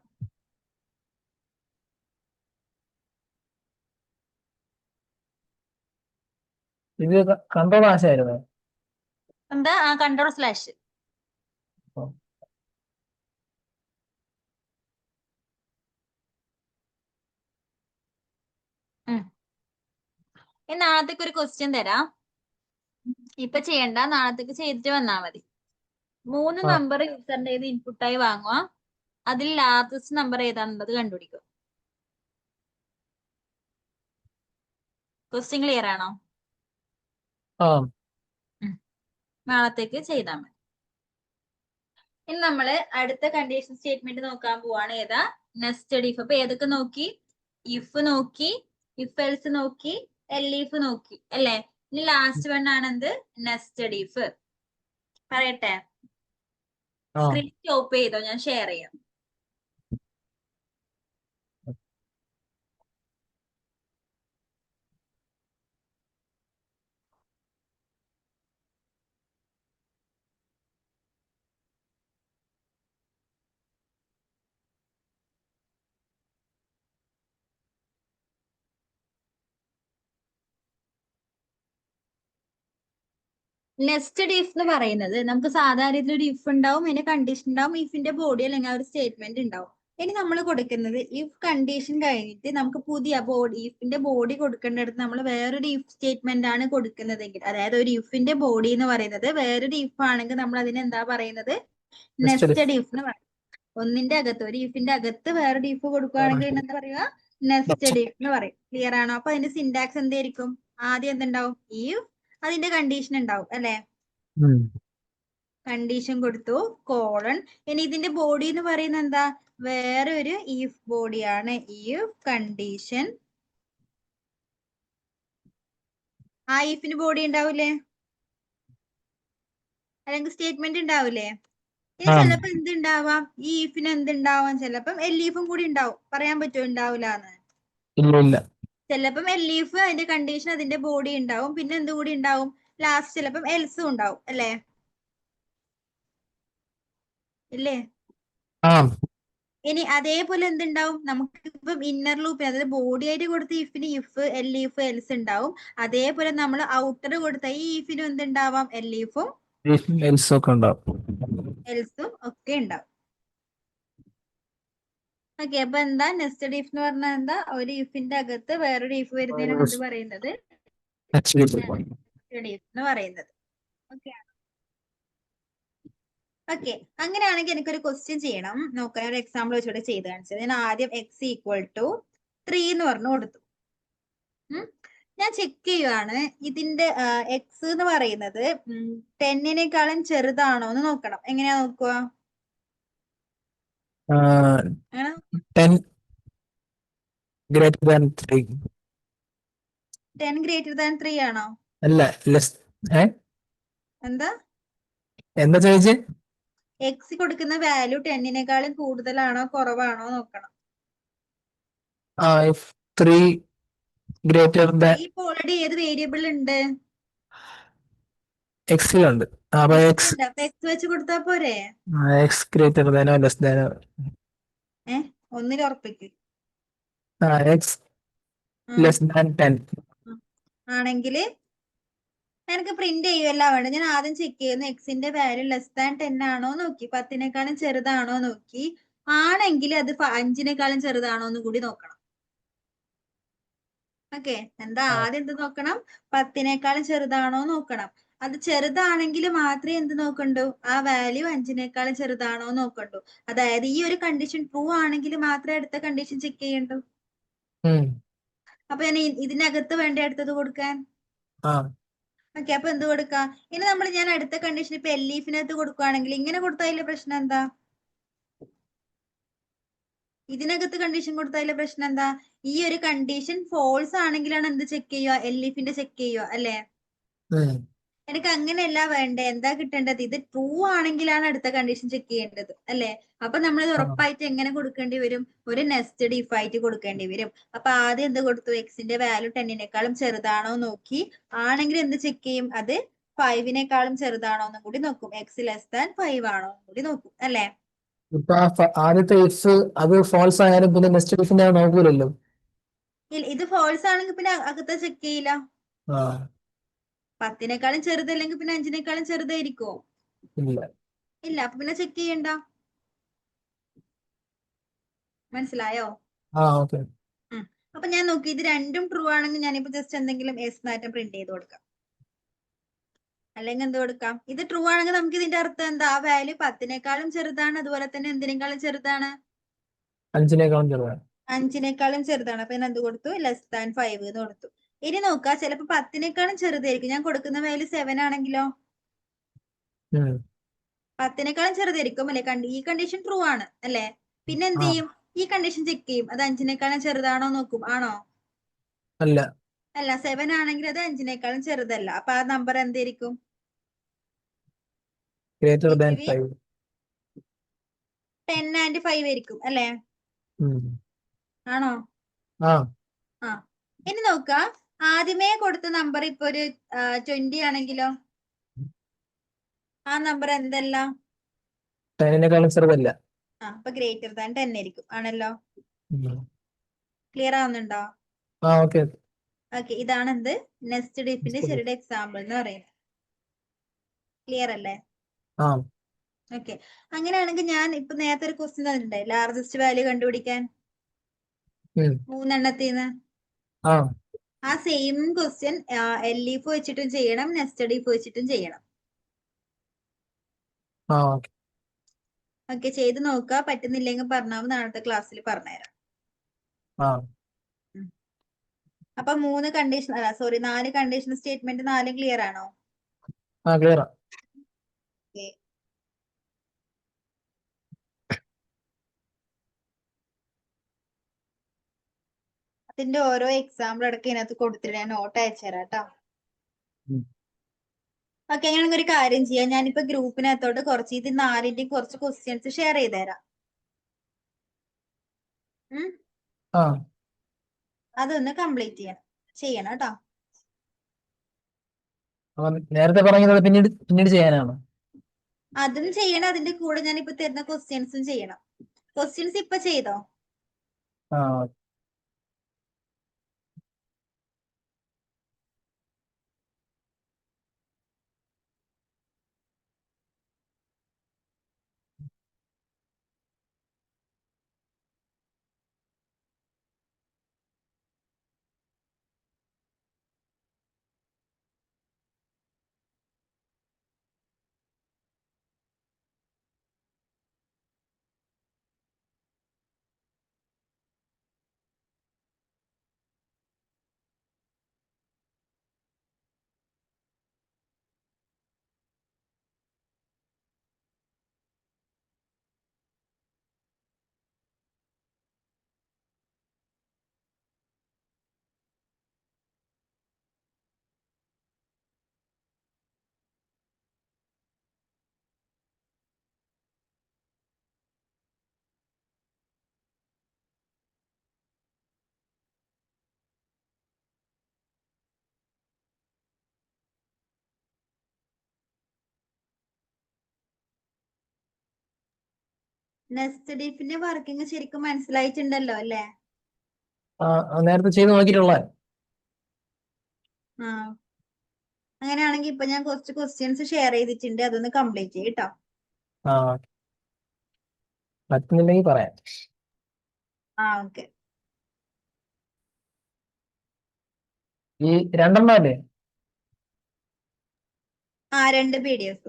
ഇത് കൺട്രോൾ ആശായിരുന്നു. എന്താ? Control slash. നാളത്തേക്ക് ഒരു ക്വസ്റ്റ്യൻ തരാം. ഇപ്പൊ ചെയ്യണ്ട, നാളത്തേക്ക് ചെയ്തിട്ട് വന്നാ മതി. 3 നമ്പർ യൂസറിന്റെ ഇൻപുട്ടായി വാങ്ങുക. അതിൽ ലാർജസ്റ്റ് നമ്പർ ഏതാണെന്നത് കണ്ടുപിടിക്കുക. ക്വസ്റ്റ്യൻ ക്ലിയർ ആണോ? നാളത്തേക്ക് ചെയ്താൽ മതി. ഇനി നമ്മള് അടുത്ത കണ്ടീഷൻ സ്റ്റേറ്റ്മെന്റ് നോക്കാൻ പോവാണ്. ഏതാ? Nested if. അപ്പൊ ഏതൊക്കെ നോക്കി? ഇഫ് നോക്കി, ഇഫ് എൽസ് നോക്കി, ലീഫ് നോക്കി അല്ലേ. ഇനി ലാസ്റ്റ് വൺ ആണ് എന്ത്, നെസ്റ്റഡ് ഇഫ്. പറയട്ടെ, ആ സ്ക്രീൻ സ്റ്റോപ്പ് ചെയ്തോ, ഞാൻ ഷെയർ ചെയ്യാം. നെസ്റ്റഡ് ഇഫ് എന്ന് പറയുന്നത് നമുക്ക് സാധാരണ ഇതിലൊരു ഇഫ് ഉണ്ടാവും, അതിന്റെ കണ്ടീഷൻ ഉണ്ടാവും, ഇഫിന്റെ ബോഡി അല്ലെങ്കിൽ ആ ഒരു സ്റ്റേറ്റ്മെന്റ് ഉണ്ടാവും. ഇനി നമ്മൾ കൊടുക്കുന്നത് ഇഫ് കണ്ടീഷൻ കഴിഞ്ഞിട്ട് നമുക്ക് പുതിയ ബോഡി, ഇഫിന്റെ ബോഡി കൊടുക്കേണ്ടടുത്ത് നമ്മൾ വേറൊരു ഇഫ് സ്റ്റേറ്റ്മെന്റ് ആണ് കൊടുക്കുന്നതെങ്കിൽ, അതായത് ഒരു ഇഫിന്റെ ബോഡി എന്ന് പറയുന്നത് വേറൊരു ഇഫ് ആണെങ്കിൽ നമ്മൾ അതിന് എന്താ പറയുന്നത്, നെസ്റ്റഡ് ഇഫ് എന്ന് പറയും. ഒന്നിന്റെ അകത്ത്, ഒരു ഇഫിന്റെ അകത്ത് വേറൊരു ഇഫ് കൊടുക്കുകയാണെങ്കിൽ എന്താ പറയുക, നെസ്റ്റഡ് ഇഫ് എന്ന് പറയും. ക്ലിയർ ആണോ? അപ്പൊ അതിന്റെ സിന്റാക്സ് എന്തായിരിക്കും, ആദ്യം എന്തുണ്ടാവും, ഇഫ് അതിന്റെ കണ്ടീഷൻ ഉണ്ടാവും അല്ലെ, കണ്ടീഷൻ കൊടുത്തു കോളൺ. ഇനി ഇതിന്റെ ബോഡി എന്ന് പറയുന്നത് എന്താ, വേറെ ഒരു ഇഫ് ബോഡിയാണ്. ഇഫ് കണ്ടീഷൻ, ആ ഇഫിന് ബോഡി ഉണ്ടാവില്ലേ, അല്ലെങ്കിൽ സ്റ്റേറ്റ്മെന്റ് ഉണ്ടാവില്ലേ. ഇനി ചിലപ്പോ എന്തുണ്ടാവാം, ഈ ഇഫിന് എന്തുണ്ടാവാം, ചിലപ്പം എല്ലീഫും കൂടി ഉണ്ടാവും. പറയാൻ പറ്റുമോ ഉണ്ടാവില്ലാന്ന്? ഇല്ല. ചിലപ്പം എല്ലീഫ് അതിന്റെ കണ്ടീഷൻ അതിന്റെ ബോഡി ഉണ്ടാവും, പിന്നെ എന്ത് കൂടി ഉണ്ടാവും, ലാസ്റ്റ് ചിലപ്പം എൽസും ഉണ്ടാവും അല്ലേ, ഇല്ലേ? ഇനി അതേപോലെ എന്തുണ്ടാവും, നമുക്ക് ഇപ്പം ഇന്നർ ലൂപ്പ്, അതായത് ബോഡി ആയിട്ട് കൊടുത്ത ഇഫിന് ഇഫ്, എല്ലീഫ്, എൽസ് ഉണ്ടാവും. അതേപോലെ നമ്മൾ ഔട്ടർ കൊടുത്ത ഈ ഇഫിനും എന്തുണ്ടാവാം, എല്ലീഫും ഒക്കെ ഉണ്ടാവും. എൽസും ഒക്കെ ഉണ്ടാവും. ഓക്കെ, അപ്പൊ എന്താ നെസ്റ്റഡ് ഇഫ് എന്ന് പറഞ്ഞാൽ എന്താ, ഒരു ഇഫിന്റെ അകത്ത് വേറൊരു ഇഫ് വരുന്നതിനാണ് എന്ത് പറയുന്നത്, നെസ്റ്റഡ് ഇഫ് എന്ന് പറയുന്നത്. ഓക്കെ ഓക്കെ, അങ്ങനെയാണെങ്കിൽ എനിക്കൊരു ക്വസ്റ്റ്യൻ ചെയ്യണം. നോക്കാം, ഒരു എക്സാമ്പിൾ വെച്ചിട്ട് ചെയ്ത് കാണിച്ചത്. ഞാൻ ആദ്യം എക്സ് ഈക്വൽ ടു 3 എന്ന് പറഞ്ഞു കൊടുത്തു. ഞാൻ ചെക്ക് ചെയ്യുവാണ് ഇതിന്റെ എക്സ് എന്ന് പറയുന്നത് 10നേക്കാളും ചെറുതാണോ എന്ന് നോക്കണം. എങ്ങനെയാ നോക്കുക, 10 ഗ്രേറ്റർ ദാൻ 3. 10 ഗ്രേറ്റർ ദാൻ 3 ആണോ? അല്ല, ലെസ്. എന്താ എന്താ ചോദിച്ചേ? എക്സ് കൊടുക്കുന്ന വാല്യൂ 10നേക്കാളും കൂടുതലാണോ കുറവാണോ നോക്കണം. if 3 ഗ്രേറ്റർ ദാൻ, ഇപ്പൊ ഓൾറെഡി ഏത് വേരിയബിൾ ഉണ്ട്, എക്സിലുണ്ട്. അപ്പൊ എക്സ് എക്സ് വെച്ച് കൊടുത്താ പോരെ. എക്സ് ഗ്രേറ്റർ ദാനോ ലെസ് ദാനോ, ഒന്നിൽ ഉറപ്പിക്കും എക്സ് ലെസ് ദാൻ 10 ആണെങ്കിൽ എനിക്ക് പ്രിന്റ് ചെയ്യുമല്ല വേണ്ട. ഞാൻ ആദ്യം ചെക്ക് ചെയ്യുന്നു എക്സിന്റെ വാല്യൂ ലെസ് ദാൻ 10 ആണോ നോക്കി, 10നേക്കാളും ചെറുതാണോ നോക്കി. ആണെങ്കിൽ അത് 5നേക്കാളും ചെറുതാണോ എന്ന് കൂടി നോക്കണം. ഓക്കെ, എന്താ ആദ്യം എന്ത് നോക്കണം, 10നേക്കാളും ചെറുതാണോ നോക്കണം. അത് ചെറുതാണെങ്കിൽ മാത്രമേ എന്ത് നോക്കണ്ടു, ആ വാല്യൂ 5നേക്കാളും ചെറുതാണോ നോക്കണ്ടു. അതായത് ഈ ഒരു കണ്ടീഷൻ ട്രൂ ആണെങ്കിൽ മാത്രമേ അടുത്ത കണ്ടീഷൻ ചെക്ക് ചെയ്യണ്ടു. അപ്പൊ ഞാൻ ഇതിനകത്ത് വേണ്ട അടുത്തത് കൊടുക്കാൻ. ഓക്കെ, അപ്പൊ എന്ത് കൊടുക്കാം, ഇനി ഞാൻ അടുത്ത കണ്ടീഷൻ ഇപ്പൊ എല്ലീഫിനകത്ത് കൊടുക്കുകയാണെങ്കിൽ ഇങ്ങനെ കൊടുത്താലേ പ്രശ്നം എന്താ, ഇതിനകത്ത് കണ്ടീഷൻ കൊടുത്താലേ പ്രശ്നം എന്താ, ഈ ഒരു കണ്ടീഷൻ ഫോൾസ് ആണെങ്കിലാണ് എന്ത് ചെക്ക് ചെയ്യുക, എല്ലീഫിന്റെ ചെക്ക് ചെയ്യുക അല്ലെ. എനിക്ക് അങ്ങനെയല്ല വേണ്ടേ, എന്താ കിട്ടേണ്ടത്, ഇത് ട്രൂ ആണെങ്കിലാണ് അടുത്ത കണ്ടീഷൻ ചെക്ക് ചെയ്യേണ്ടത് അല്ലെ. അപ്പൊ നമ്മൾ ഇത് ഉറപ്പായിട്ട് എങ്ങനെ കൊടുക്കേണ്ടി വരും, ഒരു നെസ്റ്റഡ് ഇഫ് ആയിട്ട് കൊടുക്കേണ്ടി വരും. അപ്പൊ ആദ്യം എന്ത് കൊടുത്തു, എക്സിന്റെ വാല്യൂ 10നേക്കാളും ചെറുതാണോ നോക്കി. ആണെങ്കിൽ എന്ത് ചെക്ക് ചെയ്യും, അത് 5നേക്കാളും ചെറുതാണോ എന്നും കൂടി നോക്കും. എക്സ് ലെസ് ദാൻ 5 ആണോ എന്നും കൂടി നോക്കും അല്ലെ. ഇപ്പൊ ആദ്യത്തെ ഇഫ് അത് ഫോൾസ് ആയാലും പിന്നെ നെക്സ്റ്റ് ഇഫിന്റെ നോക്കൂലല്ലോ. ഇത് ഫോൾസ് ആണെങ്കിൽ പിന്നെ അകത്ത് ചെക്ക് ചെയ്യില്ല. 10നേക്കാളും ചെറുതല്ലെങ്കിൽ പിന്നെ 5നേക്കാളും ചെറുതായിരിക്കുമോ, ഇല്ല. അപ്പൊ പിന്നെ ചെക്ക് ചെയ്യണ്ട. മനസ്സിലായോ? അപ്പൊ ഞാൻ നോക്കി ഇത് രണ്ടും ട്രൂ ആണെങ്കിൽ ഞാനിപ്പോ ജസ്റ്റ് എന്തെങ്കിലും എസ് മാറ്റം പ്രിന്റ് ചെയ്ത് കൊടുക്കാം. അല്ലെങ്കിൽ എന്ത് കൊടുക്കാം, ഇത് ട്രൂ ആണെങ്കിൽ നമുക്ക് ഇതിന്റെ അർത്ഥം എന്താ, ആ വാല്യൂ 10നേക്കാളും ചെറുതാണ്, അതുപോലെ തന്നെ എന്തിനേക്കാളും ചെറുതാണ്, 5നേക്കാളും ചെറുതാണ്. 5നേക്കാളും ചെറുതാണ്. അപ്പൊ ഞാൻ എന്ത് കൊടുത്തു, ലെസ് ദാൻ 5 എന്ന് കൊടുത്തു. ഇനി നോക്കുക, ചിലപ്പോ 10നേക്കാളും ചെറുതായിരിക്കും. ഞാൻ കൊടുക്കുന്ന വാല്യൂ 7 ആണെങ്കിലോ, 10നേക്കാളും ചെറുതായിരിക്കും അല്ലെ. ഈ കണ്ടീഷൻ ട്രൂ ആണ് അല്ലെ. പിന്നെ എന്ത് ചെയ്യും, ഈ കണ്ടീഷൻ ചെക്ക് ചെയ്യും, അത് 5നേക്കാളും ചെറുതാണോ നോക്കും. ആണോ? അല്ല. അല്ല 7 ആണെങ്കിൽ അത് 5-നേക്കാളും ചെറുതല്ല. അപ്പൊ ആ നമ്പർ എന്തായിരിക്കും? Greater than between 5. 10 and 5 ആയിരിക്കും അല്ലേ? ആണോ? ആ ആ ഇനി നോക്ക, ആദ്യമേ കൊടുത്ത നമ്പർ ഇപ്പൊ ഒരു 20 ആണെങ്കിലോ? ആ നമ്പർ എന്തല്ല? 10-നേക്കാളും ചെറുതല്ല. അപ്പൊ ഗ്രേറ്റർ ദാൻ 10 ആയിരിക്കും. ആണല്ലോ? ഉം. ക്ലിയർ ആവുന്നുണ്ടോ? ആ ഓക്കെ. ഓക്കെ, ഇതാണ് എന്ത് നെസ്റ്റഡ് ഇഫിന്റെ ചെറിയ എക്സാമ്പിൾ എന്ന് പറയുന്നത്. ക്ലിയർ അല്ലേ? ആ ഓക്കെ, അങ്ങനെയാണെങ്കിൽ ഞാൻ ഇപ്പൊ നേരത്തെ ഒരു ക്വസ്റ്റ്യൻ തന്നിട്ടുണ്ടേ, ലാർജസ്റ്റ് വാല്യൂ കണ്ടുപിടിക്കാൻ ഉം. 3 എണ്ണത്തിന്ന്. ആ ആ സെയിം ക്വസ്റ്റ്യൻ LEF വെച്ചിട്ടും ചെയ്യണം, നെസ്റ്റഡ് ഇഫ് വെച്ചിട്ടും ചെയ്യണം. ആ ഓക്കെ. ഓക്കെ, ചെയ്ത് നോക്കുക. പറ്റുന്നില്ലെങ്കിൽ പറഞ്ഞാൽ നാളത്തെ ക്ലാസ്സിൽ പറഞ്ഞുതരാം. ആ അപ്പൊ 3 കണ്ടീഷൻ, അല്ല സോറി 4 കണ്ടീഷൻ സ്റ്റേറ്റ്മെന്റ് 4 ക്ലിയർ ആണോ? ആ ക്ലിയറാ. ഓക്കെ, അതിന്റെ ഓരോ എക്സാമ്പിൾ അടക്കം ഇതിനകത്ത് കൊടുത്തിട്ട് ഞാൻ നോട്ട് അയച്ചു തരാം കേട്ടോ. ഓക്കെ, അങ്ങനെയാണെങ്കിൽ ഒരു കാര്യം ചെയ്യാം, ഞാനിപ്പോ ഗ്രൂപ്പിനകത്തോട്ട് കുറച്ച് ഇത് 4ന്റെയും കുറച്ച് ക്വസ്റ്റ്യൻസ് ഷെയർ ചെയ്ത് തരാം. ആ അതൊന്ന് കംപ്ലീറ്റ് ചെയ്യണം കേട്ടോ. അപ്പൊ നേരത്തെ പറഞ്ഞത് പിന്നീട് പിന്നീട് ചെയ്യാനാണ്. അതും ചെയ്യണം, അതിന്റെ കൂടെ ഞാൻ ഇപ്പൊ തരുന്ന ക്വസ്റ്റ്യൻസും ചെയ്യണം. ക്വസ്റ്റ്യൻസ് ഇപ്പൊ ചെയ്തോ? ആ നെസ്റ്റഡ് ഇഫിന്റെ വർക്കിംഗ് ശരിക്കും മനസ്സിലായിട്ടുണ്ടല്ലോ അല്ലേ? നേരത്തെ ചെയ്ത് നോക്കിയിട്ടുള്ള. ആ അങ്ങനെയാണെങ്കിൽ ഇപ്പൊ ഞാൻ കുറച്ച് ക്വസ്റ്റ്യൻസ് ഷെയർ ചെയ്തിട്ടുണ്ട്, അതൊന്ന് കംപ്ലീറ്റ് ചെയ്യട്ടോ. ആ പറ്റുന്നില്ലെങ്കിൽ പറയാം. ഓക്കെ. ഈ രണ്ടെണ്ണം അല്ലേ? 2 PDF